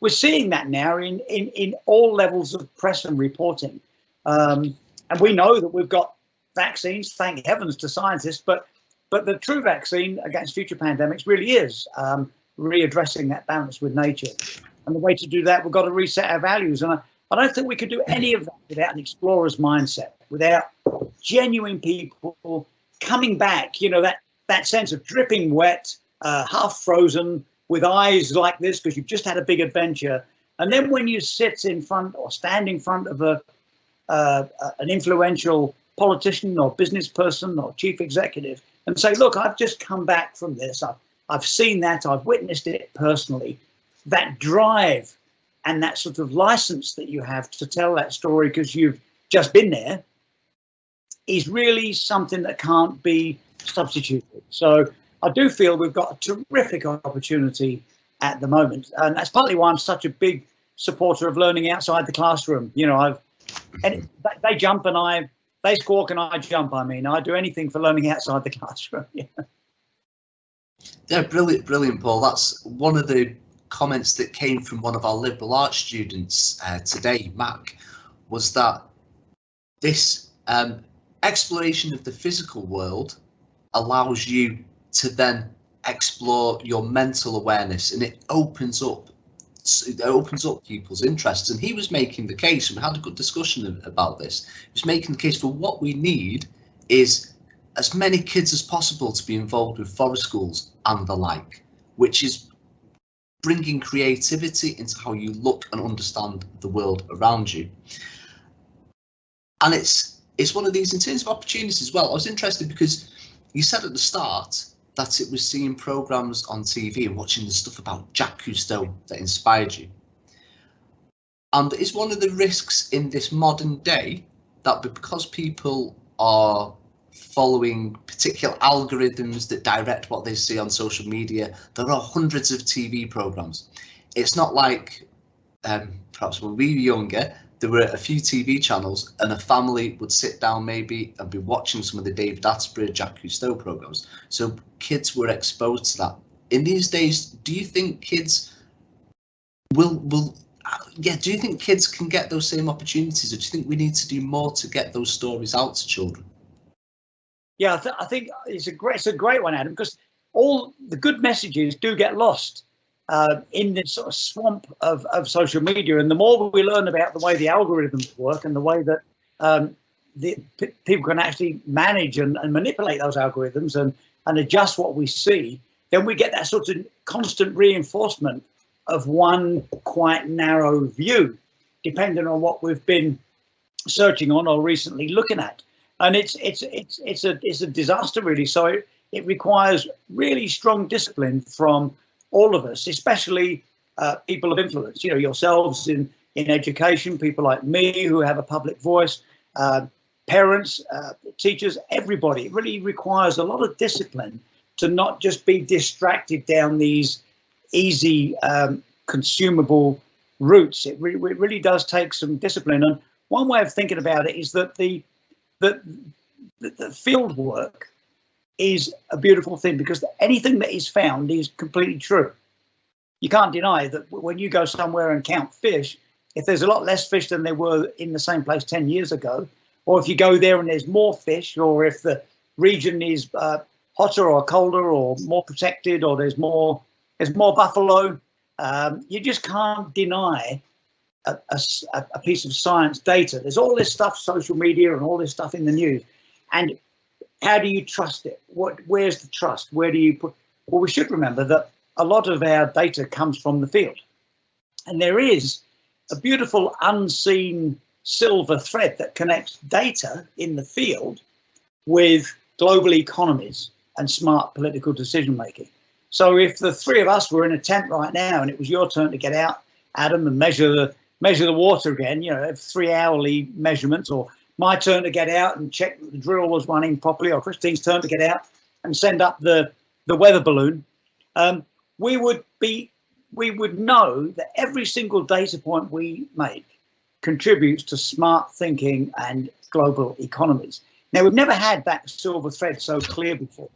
We're seeing that now in all levels of press and reporting. And we know that we've got vaccines, thank heavens to scientists, but the true vaccine against future pandemics really is readdressing that balance with nature. And the way to do that, we've got to reset our values. And I don't think we could do any of that without an explorer's mindset, without genuine people coming back, that sense of dripping wet, half frozen, with eyes like this because you've just had a big adventure. And then when you sit in front or stand in front of an influential politician or business person or chief executive and say, look, I've just come back from this. I've seen that. I've witnessed it personally. That drive and that sort of license that you have to tell that story because you've just been there is really something that can't be substituted. So I do feel we've got a terrific opportunity at the moment. And that's partly why I'm such a big supporter of learning outside the classroom. And they jump and they squawk and I jump. I mean, I do anything for learning outside the classroom. Yeah, brilliant, Paul. That's one of the comments that came from one of our liberal arts students today, Mac, was that this exploration of the physical world allows you to then explore your mental awareness, and it opens up people's interests. And he was making the case, and we had a good discussion about this. He was making the case for what we need is as many kids as possible to be involved with forest schools and the like, which is bringing creativity into how you look and understand the world around you. And it's one of these, in terms of opportunities as well. I was interested because you said at the start that it was seeing programs on TV and watching the stuff about Jacques Cousteau that inspired you. And is one of the risks in this modern day that because people are following particular algorithms that direct what they see on social media, there are hundreds of TV programs. It's not like perhaps when we were younger, there were a few TV channels and a family would sit down maybe and be watching some of the David Attenborough, Jacques Cousteau programs. So kids were exposed to that. In these days, do you think kids do you think kids can get those same opportunities, or do you think we need to do more to get those stories out to children? Yeah, I think it's a great one, Adam, because all the good messages do get lost in this sort of swamp of social media. And the more we learn about the way the algorithms work and the way that people can actually manage and manipulate those algorithms and adjust what we see, then we get that sort of constant reinforcement of one quite narrow view, depending on what we've been searching on or recently looking at. And it's a disaster, really. So it requires really strong discipline from all of us, especially people of influence, you know, yourselves in education, people like me who have a public voice, parents, teachers, everybody. It really requires a lot of discipline to not just be distracted down these easy consumable routes. It really does take some discipline. And one way of thinking about it is that the field work is a beautiful thing, because anything that is found is completely true. You can't deny that when you go somewhere and count fish, if there's a lot less fish than there were in the same place 10 years ago, or if you go there and there's more fish, or if the region is hotter or colder or more protected, or there's more buffalo, you just can't deny a piece of science data. There's all this stuff, social media and all this stuff in the news. And how do you trust it? Where's the trust? Where do you put? Well, we should remember that a lot of our data comes from the field. And there is a beautiful unseen silver thread that connects data in the field with global economies and smart political decision making. So if the three of us were in a tent right now and it was your turn to get out, Adam, and measure the water again, you know, 3 hourly measurements, or my turn to get out and check that the drill was running properly, or Christine's turn to get out and send up the weather balloon, we would know that every single data point we make contributes to smart thinking and global economies. Now, we've never had that silver thread so clear before.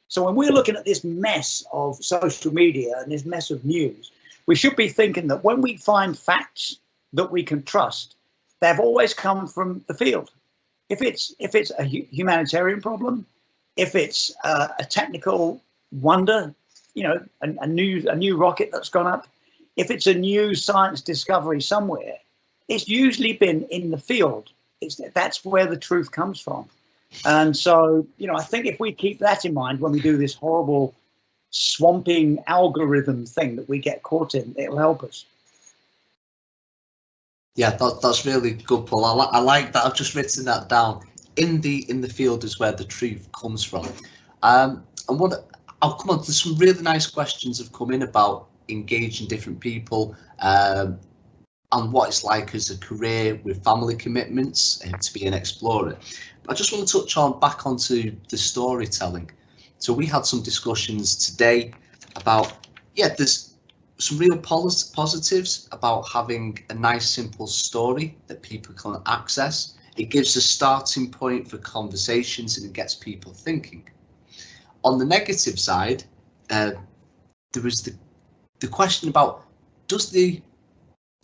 So when we're looking at this mess of social media and this mess of news, we should be thinking that when we find facts that we can trust, they've always come from the field. If it's a humanitarian problem, if it's a technical wonder, you know, a new rocket that's gone up, if it's a new science discovery somewhere, it's usually been in the field. That's where the truth comes from. And so, you know, I think if we keep that in mind when we do this horrible swamping algorithm thing that we get caught in, it'll help us. Yeah, that's really good, Paul. I like that. I've just written that down. In the field is where the truth comes from. And I'll come on. There's some really nice questions have come in about engaging different people and what it's like as a career with family commitments to be an explorer. I just want to touch back onto the storytelling. So we had some discussions today about, there's some real positives about having a nice, simple story that people can access. It gives a starting point for conversations and it gets people thinking. On the negative side, there was the question about,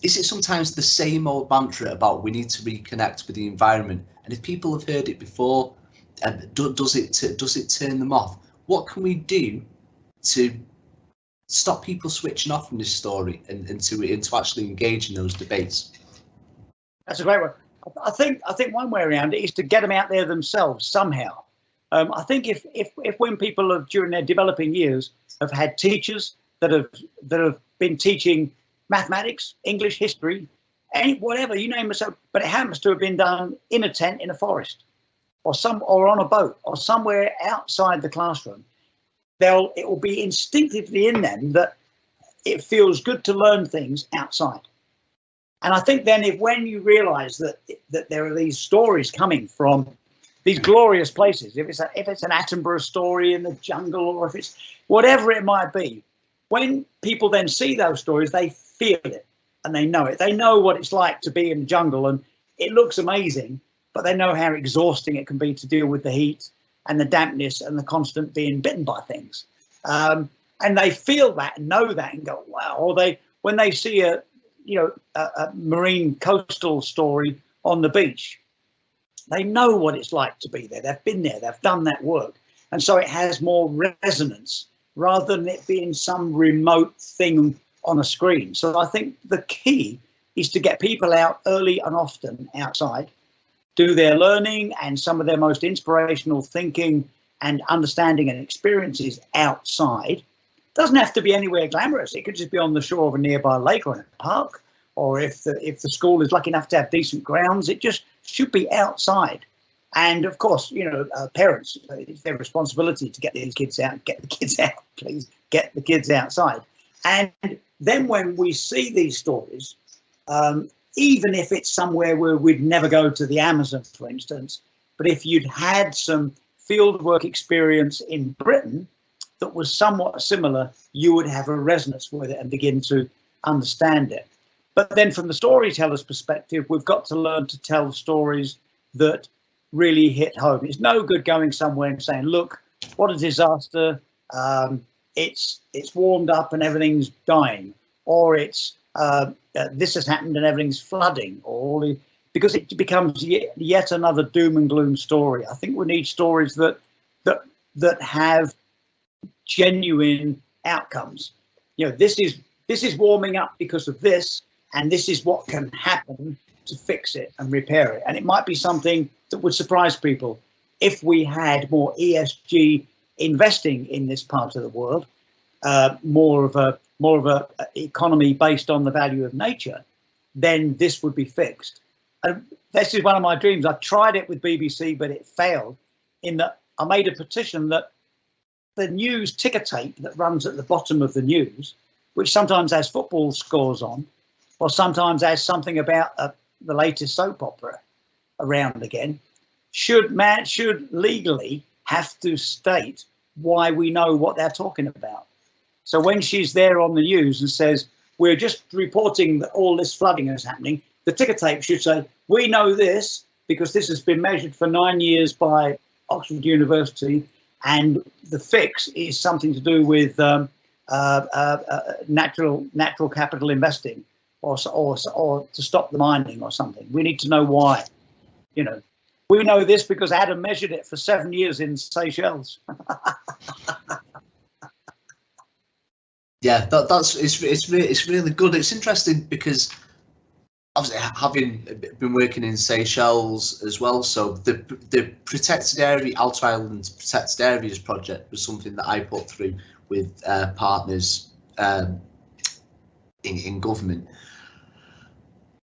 is it sometimes the same old mantra about we need to reconnect with the environment? And if people have heard it before, does it turn them off? What can we do to stop people switching off from this story and to actually engage in those debates? That's a great one. I think one way around it is to get them out there themselves somehow. I think if when people have during their developing years have had teachers that have been teaching mathematics, English, history, whatever you name it. So, but it happens to have been done in a tent in a forest, or on a boat, or somewhere outside the classroom. It will be instinctively in them that it feels good to learn things outside. And I think then when you realise that there are these stories coming from these glorious places, if it's an Attenborough story in the jungle, or if it's whatever it might be, when people then see those stories, they feel it and they know it. They know what it's like to be in the jungle, and it looks amazing, but they know how exhausting it can be to deal with the heat and the dampness and the constant being bitten by things. And they feel that and know that and go, wow. Or when they see a marine coastal story on the beach, they know what it's like to be there. They've been there, they've done that work. And so it has more resonance rather than it being some remote thing on a screen. So I think the key is to get people out early and often outside, do their learning and some of their most inspirational thinking and understanding and experiences outside. Doesn't have to be anywhere glamorous. It could just be on the shore of a nearby lake or in a park, or if the school is lucky enough to have decent grounds, it just should be outside. And of course, parents, it's their responsibility to get these kids out. Get the kids out, please. Get the kids outside. And then when we see these stories, even if it's somewhere where we'd never go to the Amazon, for instance, but if you'd had some fieldwork experience in Britain that was somewhat similar, you would have a resonance with it and begin to understand it. But then from the storyteller's perspective, we've got to learn to tell stories that really hit home. It's no good going somewhere and saying, look, what a disaster. It's warmed up and everything's dying, or it's this has happened and everything's flooding, because it becomes yet another doom and gloom story. I think we need stories that have genuine outcomes. This is warming up because of this, and this is what can happen to fix it and repair it. And it might be something that would surprise people. If we had more ESG investing in this part of the world, more of a economy based on the value of nature, then this would be fixed. And this is one of my dreams. I tried it with BBC, but it failed in that I made a petition that the news ticker tape that runs at the bottom of the news, which sometimes has football scores on, or sometimes has something about the latest soap opera around again, should legally have to state why we know what they're talking about. So when she's there on the news and says, we're just reporting that all this flooding is happening, the ticker tape should say, we know this because this has been measured for 9 years by Oxford University, and the fix is something to do with natural capital investing, or to stop the mining or something. We need to know why. We know this because Adam measured it for 7 years in Seychelles. Yeah, it's really good. It's interesting because obviously having been working in Seychelles as well, so the protected area, Outer Islands Protected Areas project was something that I put through with partners in government.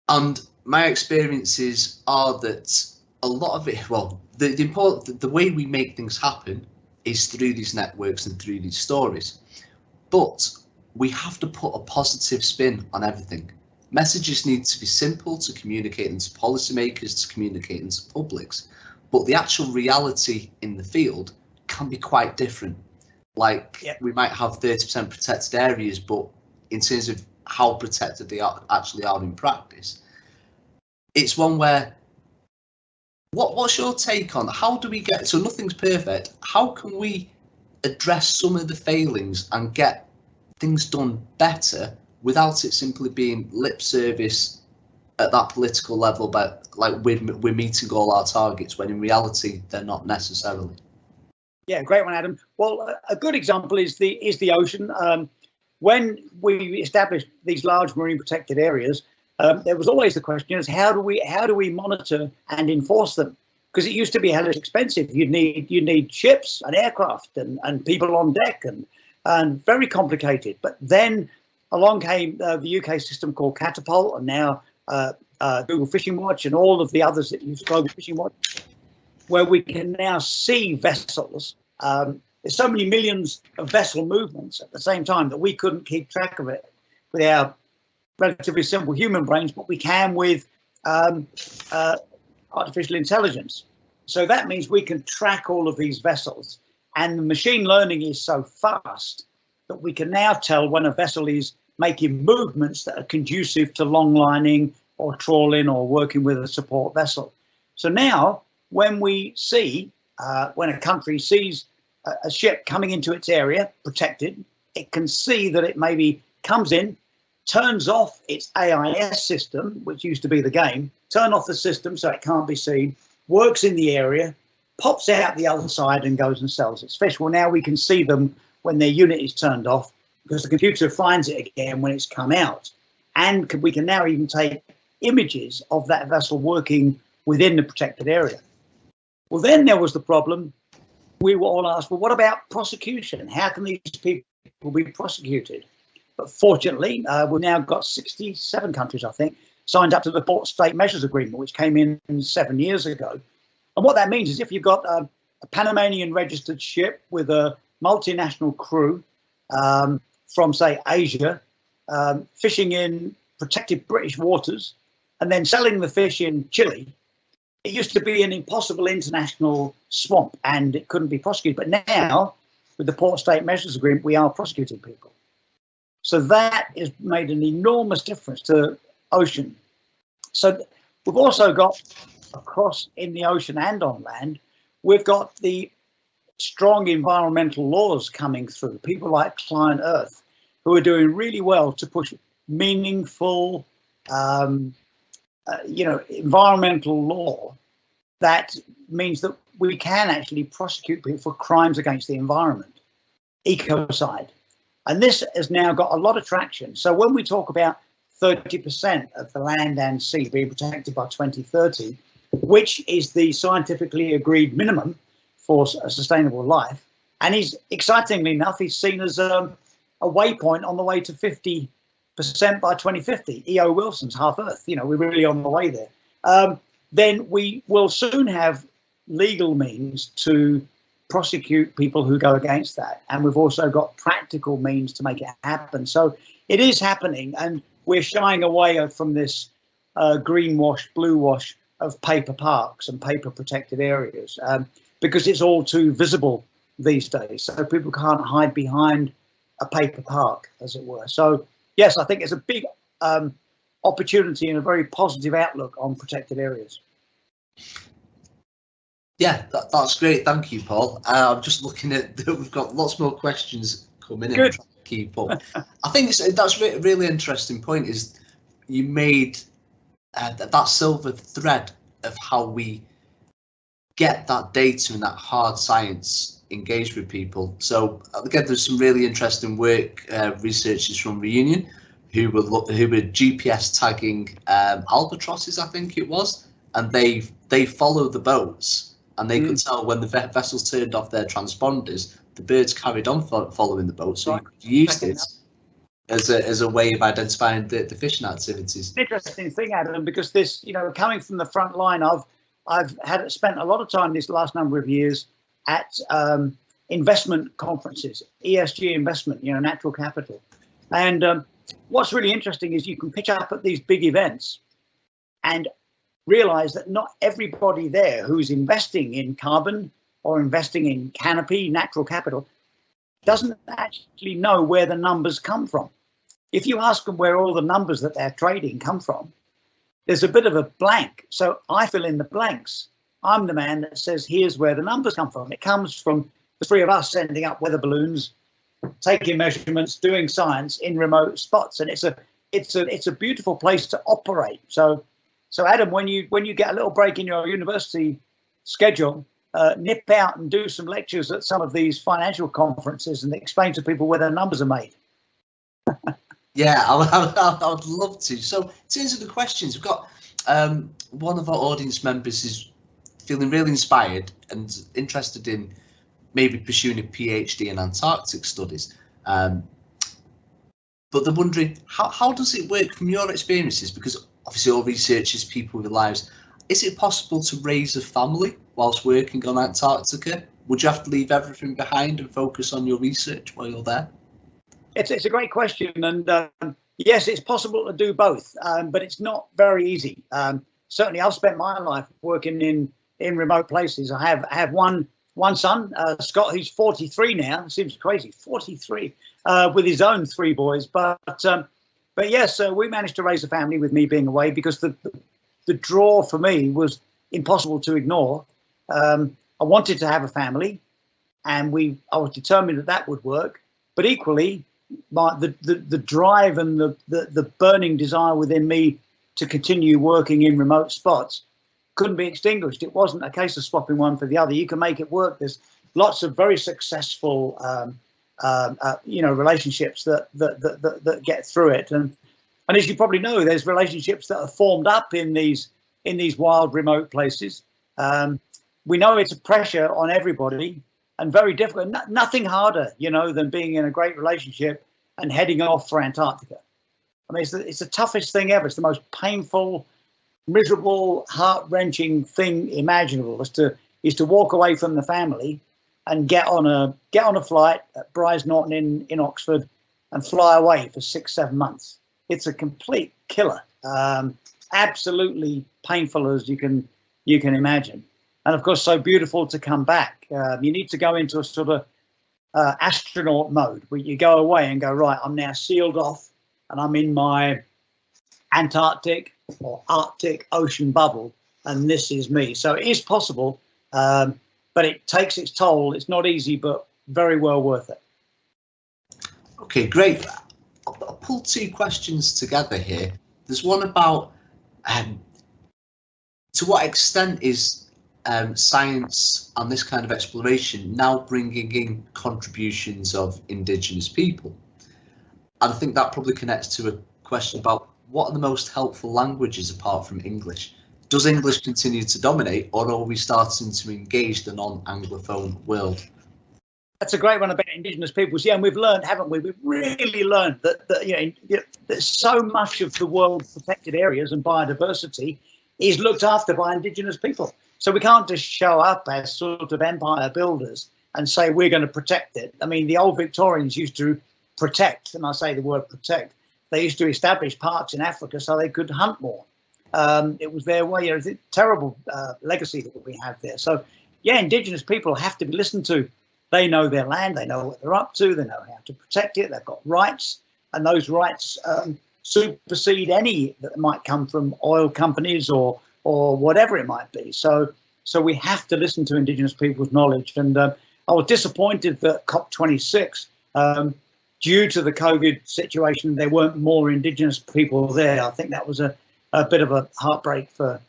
And my experiences are that a lot of it, the way we make things happen is through these networks and through these stories. But we have to put a positive spin on everything. Messages need to be simple to communicate into policymakers, to communicate into publics, but the actual reality in the field can be quite different. We might have 30% protected areas, but in terms of how protected they actually are in practice, it's one where, what's your take on how do we get, so nothing's perfect, how can we address some of the failings and get things done better without it simply being lip service at that political level, but we're meeting all our targets when in reality they're not necessarily? Yeah, great one, Adam. Well, a good example is the ocean. When we established these large marine protected areas, there was always the question is how do we monitor and enforce them? Because it used to be hellish expensive. You'd need ships and aircraft and people on deck, and and very complicated. But then along came the UK system called Catapult, and now Google Fishing Watch and all of the others that use Global Fishing Watch, where we can now see vessels. There's so many millions of vessel movements at the same time that we couldn't keep track of it with our relatively simple human brains, but we can with artificial intelligence. So that means we can track all of these vessels, and the machine learning is so fast that we can now tell when a vessel is making movements that are conducive to long lining or trawling or working with a support vessel. So now when we see, when a country sees a ship coming into its area protected, it can see that it maybe comes in, turns off its AIS system, which used to be the game, turn off the system so it can't be seen, works in the area, pops out the other side and goes and sells its fish. Well, now we can see them when their unit is turned off because the computer finds it again when it's come out. And we can now even take images of that vessel working within the protected area. Well, then there was the problem. We were all asked, well, what about prosecution? How can these people be prosecuted? But fortunately, we've now got 67 countries, I think, signed up to the Port State Measures Agreement, which came in 7 years ago. And what that means is if you've got a Panamanian registered ship with a multinational crew from, say, Asia, fishing in protected British waters and then selling the fish in Chile, it used to be an impossible international swamp and it couldn't be prosecuted. But now, with the Port State Measures Agreement, we are prosecuting people. So that has made an enormous difference to ocean. So we've also got across in the ocean and on land, we've got the strong environmental laws coming through. People like Client Earth, who are doing really well to push meaningful, environmental law. That means that we can actually prosecute people for crimes against the environment, ecocide. And this has now got a lot of traction. So when we talk about 30% of the land and sea being protected by 2030, which is the scientifically agreed minimum for a sustainable life, and he's, excitingly enough, he's seen as a waypoint on the way to 50% by 2050. E.O. Wilson's Half Earth, we're really on the way there. Then we will soon have legal means to prosecute people who go against that. And we've also got practical means to make it happen. So it is happening, and we're shying away from this green wash, blue wash of paper parks and paper protected areas because it's all too visible these days. So people can't hide behind a paper park, as it were. So yes, I think it's a big opportunity and a very positive outlook on protected areas. Yeah, that's great. Thank you, Paul. I'm just looking at we've got lots more questions coming in. Good. Keep up. I think that's a really interesting point. Is you made that silver thread of how we get that data and that hard science engaged with people. So again, there's some really interesting work, researchers from Reunion who were GPS tagging albatrosses, I think it was, and they follow the boats. And they could tell when the vessels turned off their transponders, the birds carried on following the boat. So you could use it as a way of identifying the fishing activities. Interesting thing, Adam, because this, coming from the front line, I've spent a lot of time this last number of years at investment conferences, ESG investment, natural capital. And what's really interesting is you can pitch up at these big events and realize that not everybody there who's investing in carbon or investing in Canopy, natural capital, doesn't actually know where the numbers come from. If you ask them where all the numbers that they're trading come from, there's a bit of a blank. So I fill in the blanks. I'm the man that says, here's where the numbers come from. It comes from the three of us sending up weather balloons, taking measurements, doing science in remote spots. And it's a beautiful place to operate. So Adam, when you get a little break in your university schedule, nip out and do some lectures at some of these financial conferences and explain to people where their numbers are made. Yeah, I would love to. So in terms of the questions, we've got one of our audience members is feeling really inspired and interested in maybe pursuing a PhD in Antarctic studies. But they're wondering, how does it work from your experiences? Because obviously all research is people with lives. Is it possible to raise a family whilst working on Antarctica? Would you have to leave everything behind and focus on your research while you're there? It's a great question, and yes, it's possible to do both, but it's not very easy. Certainly, I've spent my life working in remote places. I have one son, Scott, who's 43 now. Seems crazy, 43, with his own 3 boys. But yes, we managed to raise a family with me being away, because the draw for me was impossible to ignore. I wanted to have a family, and I was determined that would work. But equally, the drive and the burning desire within me to continue working in remote spots couldn't be extinguished. It wasn't a case of swapping one for the other. You can make it work. There's lots of very successful, relationships that get through it. And as you probably know, there's relationships that are formed up in these wild remote places. We know it's a pressure on everybody, and very difficult. Nothing harder, than being in a great relationship and heading off for Antarctica. I mean, it's the toughest thing ever. It's the most painful, miserable, heart-wrenching thing imaginable. Is to walk away from the family and get on a flight at Brize Norton in Oxford and fly away for 6-7 months. It's a complete killer. Absolutely painful as you can imagine. And of course, so beautiful to come back. You need to go into a sort of astronaut mode, where you go away and go, right, I'm now sealed off and I'm in my Antarctic or Arctic ocean bubble, and this is me. So it is possible, but it takes its toll. It's not easy, but very well worth it. Okay, great. I'll pull 2 questions together here. There's one about to what extent is science and this kind of exploration now bringing in contributions of Indigenous people? And I think that probably connects to a question about what are the most helpful languages apart from English? Does English continue to dominate, or are we starting to engage the non-Anglophone world? That's a great one about Indigenous peoples. Yeah, and we've learned, haven't we? We've really learned that that so much of the world's protected areas and biodiversity is looked after by Indigenous people. So we can't just show up as sort of empire builders and say we're going to protect it. I mean, the old Victorians used to protect, and I say the word protect, they used to establish parks in Africa so they could hunt more. It was their way. It's a terrible legacy that we have there. So, yeah, Indigenous people have to be listened to. They know their land, they know what they're up to, they know how to protect it, they've got rights, and those rights supersede any that might come from oil companies or whatever it might be. So we have to listen to Indigenous people's knowledge. And I was disappointed that COP26, due to the COVID situation, there weren't more Indigenous people there. I think that was a bit of a heartbreak for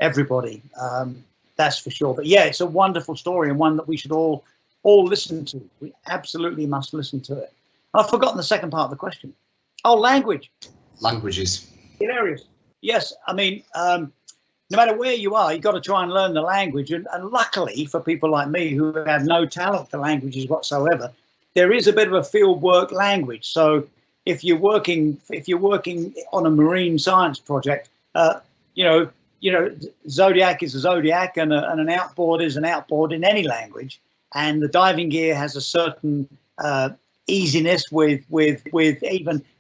everybody, that's for sure. But yeah, it's a wonderful story, and one that we should all listen to. We absolutely must listen to it. I've forgotten the second part of the question. Oh, language. Languages. Hilarious. Yes, I mean, no matter where you are, you've got to try and learn the language. And luckily for people like me who have no talent for languages whatsoever, there is a bit of a field work language. So if you're working on a marine science project, Zodiac is a Zodiac, and an outboard is an outboard in any language. And the diving gear has a certain easiness with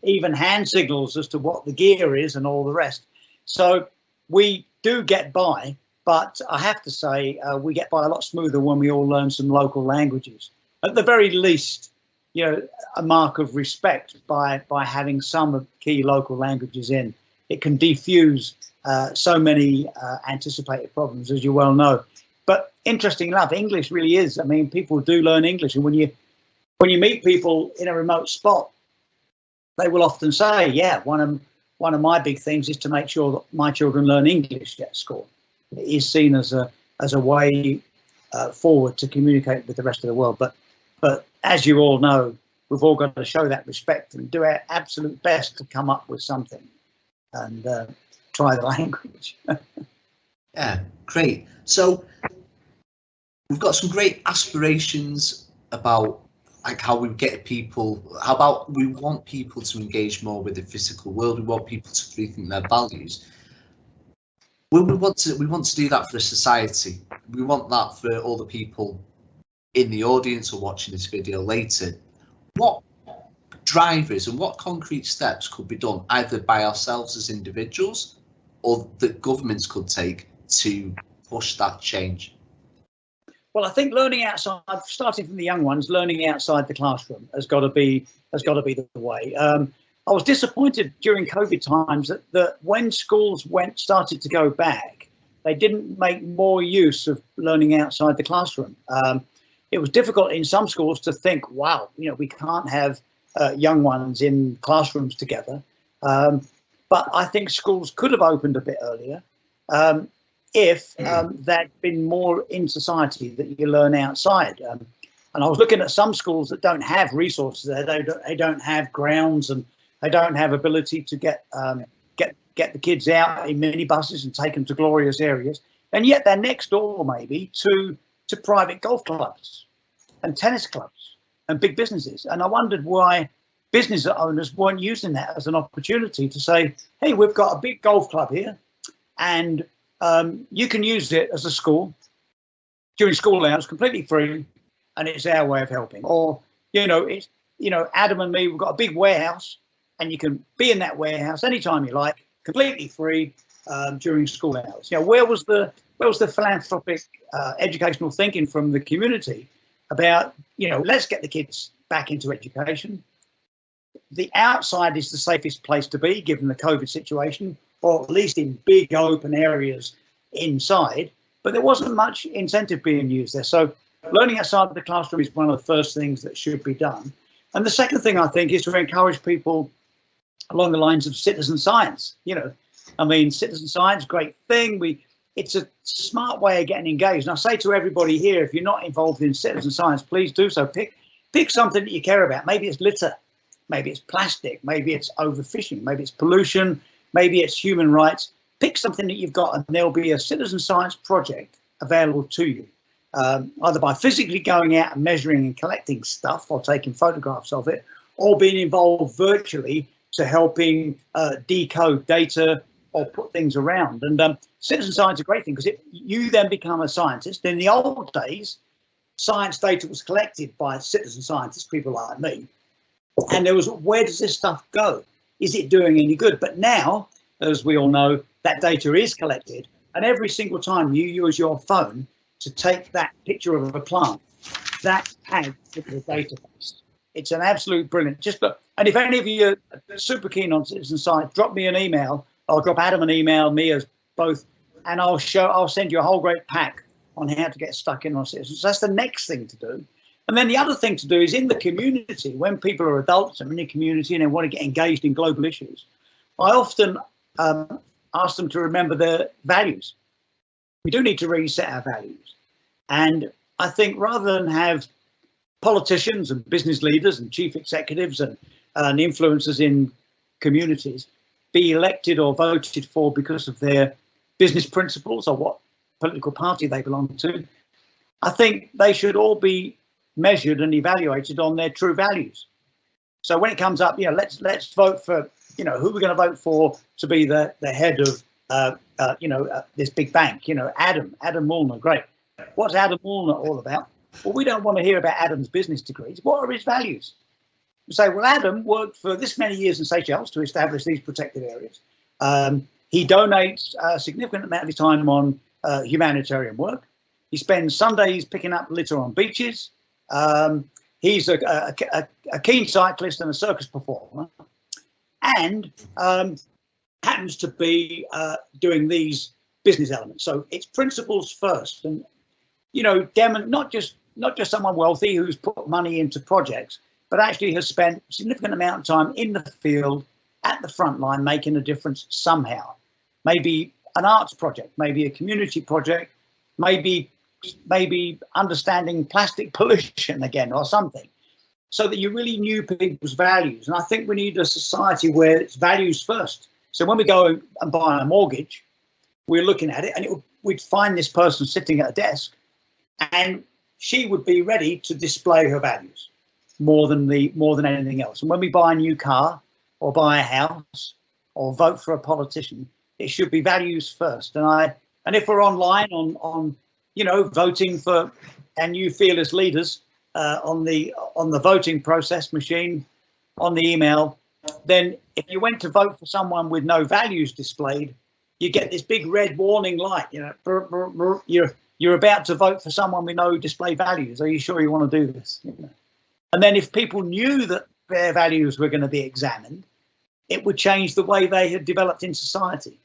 even hand signals as to what the gear is and all the rest. So we do get by, but I have to say we get by a lot smoother when we all learn some local languages. At the very least, a mark of respect by having some key local languages in. It can defuse so many anticipated problems, as you well know. But interesting enough, English really is. I mean, people do learn English, and when you meet people in a remote spot, they will often say, "Yeah, one of my big things is to make sure that my children learn English at school." It is seen as a way forward to communicate with the rest of the world. But as you all know, we've all got to show that respect and do our absolute best to come up with something and try the language. Yeah, great. So we've got some great aspirations about like how we get people, how about we want people to engage more with the physical world, we want people to rethink their values. Well, we want to do that for a society. We want that for all the people in the audience or watching this video later. What drivers and what concrete steps could be done either by ourselves as individuals or that governments could take to push that change? Well, I think learning outside, starting from the young ones, learning outside the classroom has got to be the way. I was disappointed during COVID times that when schools started to go back, they didn't make more use of learning outside the classroom. It was difficult in some schools to think, wow, you know, we can't have young ones in classrooms together. But I think schools could have opened a bit earlier if there'd been more in society that you learn outside. And I was looking at some schools that don't have resources there. They don't have grounds, and they don't have ability to get the kids out in minibuses and take them to glorious areas. And yet they're next door maybe to private golf clubs and tennis clubs and big businesses. And I wondered why business owners weren't using that as an opportunity to say, hey, we've got a big golf club here, and you can use it as a school during school hours, completely free, and it's our way of helping. Or, it's, Adam and me, we've got a big warehouse, and you can be in that warehouse anytime you like, completely free during school hours. Where was the philanthropic educational thinking from the community about, let's get the kids back into education. The outside is the safest place to be, given the COVID situation, or at least in big open areas inside, but there wasn't much incentive being used there. So learning outside of the classroom is one of the first things that should be done. And the second thing, I think, is to encourage people along the lines of citizen science. Citizen science, great thing. It's a smart way of getting engaged. And I say to everybody here, if you're not involved in citizen science, please do so. Pick something that you care about. Maybe it's litter, maybe it's plastic, maybe it's overfishing, maybe it's pollution, maybe it's human rights. Pick something that you've got, and there'll be a citizen science project available to you, either by physically going out and measuring and collecting stuff or taking photographs of it, or being involved virtually to helping decode data or put things around. And citizen science is a great thing because you then become a scientist. In the old days, science data was collected by citizen scientists, people like me, and there was, where does this stuff go? Is it doing any good? But now, as we all know, that data is collected, and every single time you use your phone to take that picture of a plant, that adds to the database. It's an absolute brilliant. And if any of you are super keen on citizen science, drop me an email. I'll drop Adam an email, me as both, and I'll send you a whole great pack on how to get stuck in on citizens. So that's the next thing to do. And then the other thing to do is in the community, when people are adults and in the community and they want to get engaged in global issues, I often ask them to remember their values. We do need to reset our values. And I think rather than have politicians and business leaders and chief executives and influencers in communities be elected or voted for because of their business principles or what political party they belong to, I think they should all be measured and evaluated on their true values. So when it comes up, let's vote for, who we're going to vote for to be the head of, this big bank. Adam Mullner, great. What's Adam Mullner all about? Well, we don't want to hear about Adam's business degrees. What are his values? We say, well, Adam worked for this many years in Seychelles to establish these protected areas. He donates a significant amount of his time on humanitarian work. He spends Sundays picking up litter on beaches. He's a keen cyclist and a circus performer, and happens to be doing these business elements. So it's principles first, and not just someone wealthy who's put money into projects, but actually has spent a significant amount of time in the field at the front line making a difference somehow. Maybe an arts project, maybe a community project, maybe understanding plastic pollution again or something, so that you really knew people's values. And I think we need a society where it's values first. So when we go and buy a mortgage, we're looking at it, and we'd find this person sitting at a desk, and she would be ready to display her values. more than anything else. And when we buy a new car or buy a house or vote for a politician, it should be values first. And if we're online on voting for our new fearless leaders on the voting process machine, on the email, then if you went to vote for someone with no values displayed, you get this big red warning light. You're about to vote for someone with no displayed values. Are you sure you want to do this? And then if people knew that their values were going to be examined, it would change the way they had developed in society.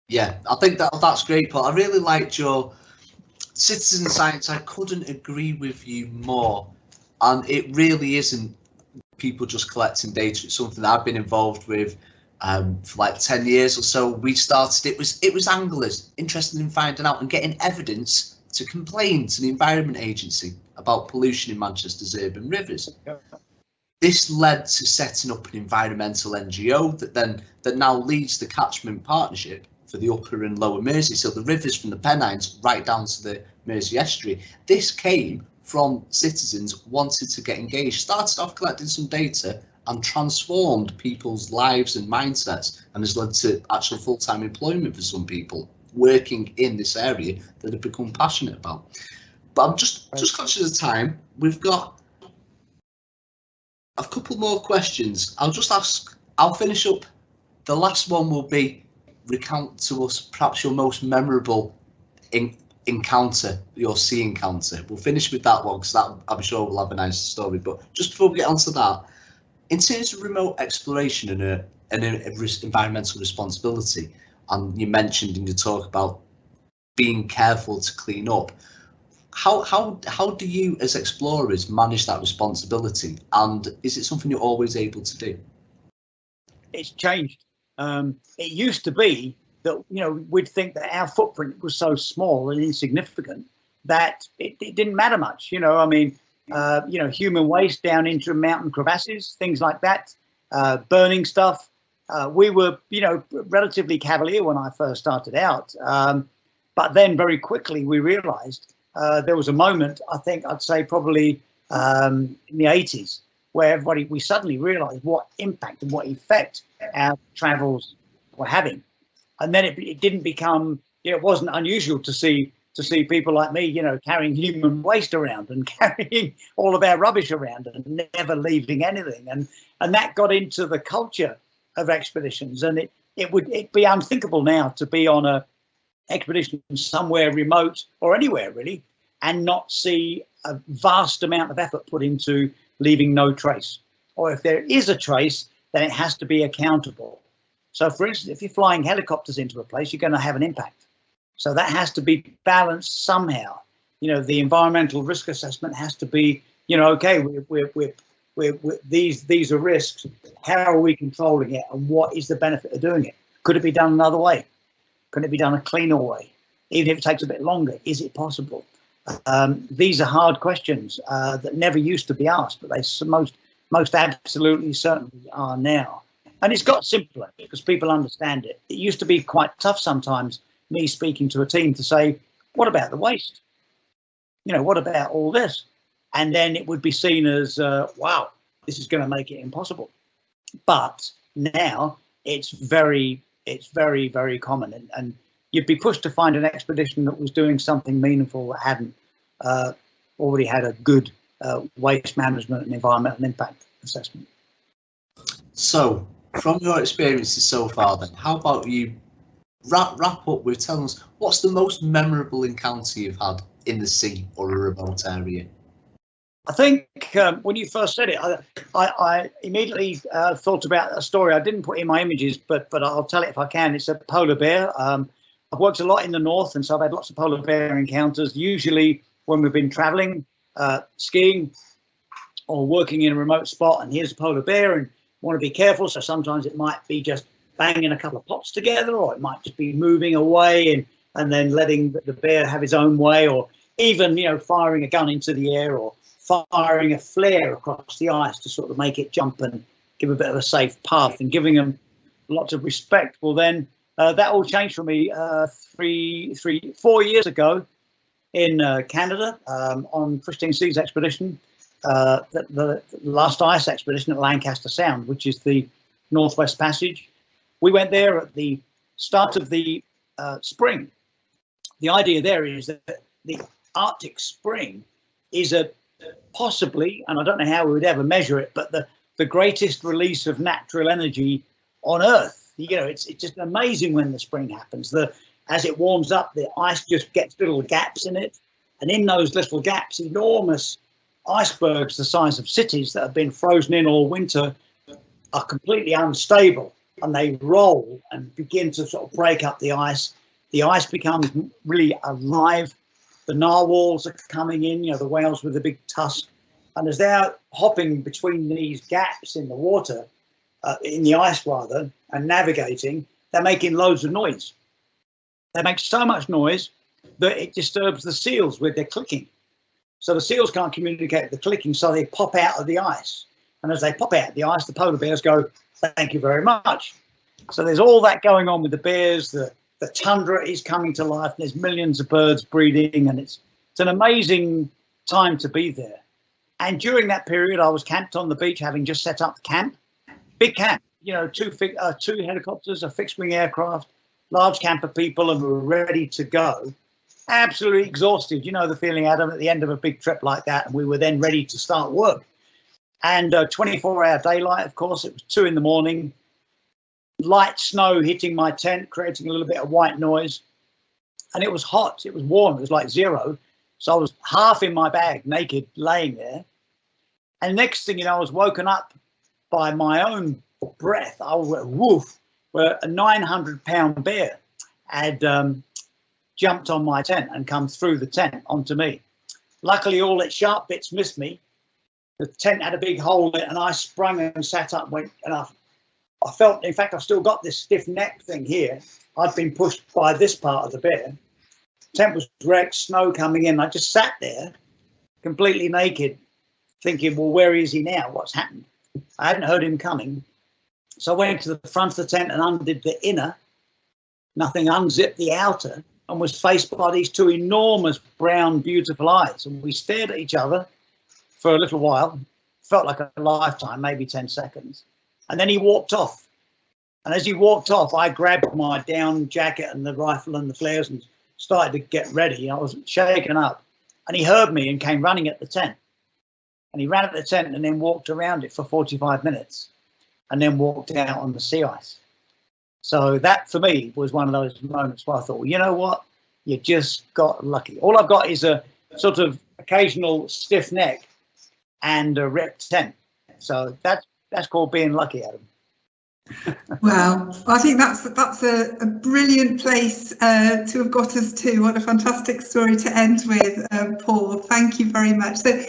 Yeah, I think that's great, Paul. I really liked your citizen science. I couldn't agree with you more. And it really isn't people just collecting data. It's something that I've been involved with for like 10 years or so. We started, it was anglers interested in finding out and getting evidence to complain to the Environment Agency about pollution in Manchester's urban rivers. This led to setting up an environmental NGO that now leads the catchment partnership for the Upper and Lower Mersey, so the rivers from the Pennines right down to the Mersey estuary. This came from citizens wanted to get engaged, started off collecting some data and transformed people's lives and mindsets, and has led to actual full-time employment for some people working in this area that have become passionate about. But I'm just conscious of time. We've got a couple more questions. I'll finish up. The last one will be, recount to us perhaps your most memorable encounter, your sea encounter. We'll finish with that one because that I'm sure we'll have a nice story. But just before we get onto that, in terms of remote exploration and environmental responsibility, and you mentioned in your talk about being careful to clean up, how do you as explorers manage that responsibility, and is it something you're always able to do? It's changed. It used to be that we'd think that our footprint was so small and insignificant that it didn't matter much. Human waste down into mountain crevasses, things like that, burning stuff. We were relatively cavalier when I first started out, but then very quickly we realized there was a moment, I think I'd say probably in the 80s, where we suddenly realized what impact and what effect our travels were having. And then it didn't become, it wasn't unusual to see people like me, carrying human waste around and carrying all of our rubbish around and never leaving anything. And that got into the culture of expeditions. And it'd be unthinkable now to be on a expedition somewhere remote or anywhere really, and not see a vast amount of effort put into leaving no trace. Or if there is a trace, then it has to be accountable. So for instance, if you're flying helicopters into a place, you're going to have an impact. So that has to be balanced somehow. The environmental risk assessment has to be, okay, these are risks. How are we controlling it, and what is the benefit of doing it? Could it be done another way? Could it be done a cleaner way? Even if it takes a bit longer, is it possible? These are hard questions that never used to be asked, but they most absolutely certainly are now. And it's got simpler because people understand it. It used to be quite tough sometimes, me speaking to a team to say, what about the waste? What about all this? And then it would be seen as, wow, this is going to make it impossible. But now it's very, very common. And you'd be pushed to find an expedition that was doing something meaningful that hadn't already had a good waste management and environmental impact assessment. So, from your experiences so far, then, how about you wrap up with telling us what's the most memorable encounter you've had in the sea or a remote area? I think when you first said it, I immediately thought about a story. I didn't put in my images, but I'll tell it if I can. It's a polar bear. I've worked a lot in the north, and so I've had lots of polar bear encounters, usually when we've been traveling, skiing, or working in a remote spot, and here's a polar bear, and want to be careful. So sometimes it might be just banging a couple of pots together, or it might just be moving away and then letting the bear have his own way, or even, firing a gun into the air or firing a flare across the ice to sort of make it jump and give a bit of a safe path and giving them lots of respect. Well, then that all changed for me 4 years ago in Canada on Pristine Seas expedition. the last ice expedition at Lancaster Sound, which is the Northwest Passage. We went there at the start of the spring. The idea there is that the Arctic Spring is possibly, and I don't know how we would ever measure it, but the greatest release of natural energy on Earth. You know, it's just amazing when the spring happens. As it warms up, the ice just gets little gaps in it, and in those little gaps, enormous icebergs the size of cities that have been frozen in all winter are completely unstable, and they roll and begin to sort of break up the ice. The ice becomes really alive. The narwhals are coming in, you know, the whales with the big tusk, and as they're hopping between these gaps in the water, in the ice rather, and navigating, they're making loads of noise. They make so much noise that it disturbs the seals with their clicking. So the seals can't communicate with the clicking, so they pop out of the ice. And as they pop out of the ice, the polar bears go, "Thank you very much." So there's all that going on with the bears. The tundra is coming to life. There's millions of birds breeding, and it's an amazing time to be there. And during that period, I was camped on the beach, having just set up the camp. Big camp, you know, two helicopters, a fixed-wing aircraft, large camp of people, and we were ready to go. Absolutely exhausted, you know the feeling, Adam, at the end of a big trip like that, and we were then ready to start work. And 24-hour daylight, of course. It was 2 in the morning, light snow hitting my tent, creating a little bit of white noise, and it was hot, it was warm, it was like 0, so I was half in my bag, naked, laying there. And next thing you know, I was woken up by my own breath. I went woof, where a 900-pound bear had jumped on my tent and come through the tent onto me. Luckily, all its sharp bits missed me. The tent had a big hole in it, and I sprung and sat up, and I felt, in fact, I've still got this stiff neck thing here. I'd been pushed by this part of the bear. Tent was wrecked, snow coming in. I just sat there, completely naked, thinking, well, where is he now? What's happened? I hadn't heard him coming. So I went to the front of the tent and undid the inner, nothing, unzipped the outer, and was faced by these 2 enormous brown, beautiful eyes. And we stared at each other for a little while. Felt like a lifetime, maybe 10 seconds. And then he walked off. And as he walked off, I grabbed my down jacket and the rifle and the flares and started to get ready. I was shaken up. And he heard me and came running at the tent. And he ran at the tent and then walked around it for 45 minutes and then walked out on the sea ice. So that, for me, was one of those moments where I thought, well, you know what? You just got lucky. All I've got is a sort of occasional stiff neck and a ripped tent. So that's called being lucky, Adam. Wow, I think that's a brilliant place to have got us to. What a fantastic story to end with, Paul. Thank you very much. So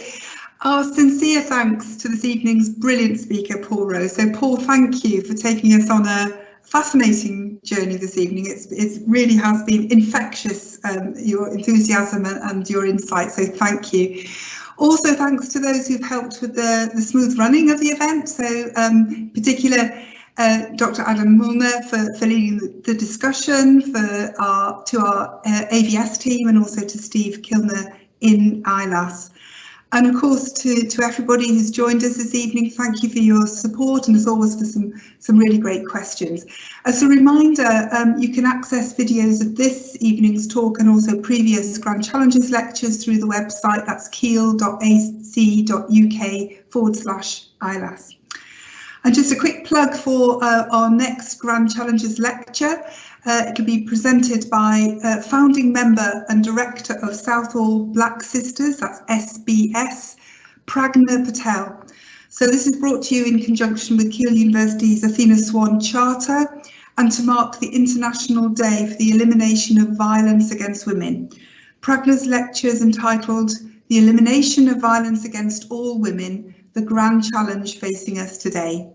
our sincere thanks to this evening's brilliant speaker, Paul Rose. So Paul, thank you for taking us on a fascinating journey this evening. It really has been infectious, your enthusiasm and your insight, so thank you. Also thanks to those who've helped with the smooth running of the event, so in particular Dr. Adam Mullner for leading the discussion, to our AVS team, and also to Steve Kilner in ILAS. And of course, to everybody who's joined us this evening, thank you for your support and as always for some really great questions. As a reminder, you can access videos of this evening's talk and also previous Grand Challenges lectures through the website. That's keele.ac.uk/ILAS. And just a quick plug for our next Grand Challenges lecture. It'll be presented by founding member and director of Southall Black Sisters, that's SBS, Pragna Patel. So this is brought to you in conjunction with Keele University's Athena Swan Charter and to mark the International Day for the Elimination of Violence Against Women. Pragna's lecture is entitled The Elimination of Violence Against All Women, the Grand Challenge Facing Us Today.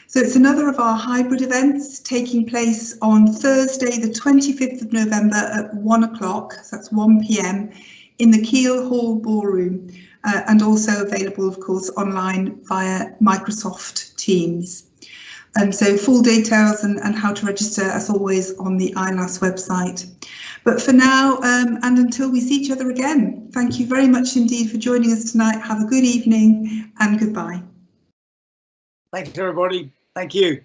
So it's another of our hybrid events taking place on Thursday, the 25th of November at 1 o'clock, so that's 1 p.m. in the Keele Hall Ballroom, and also available, of course, online via Microsoft Teams. And so full details and how to register, as always, on the ILAS website. But for now, and until we see each other again, thank you very much indeed for joining us tonight. Have a good evening and goodbye. Thanks, everybody. Thank you.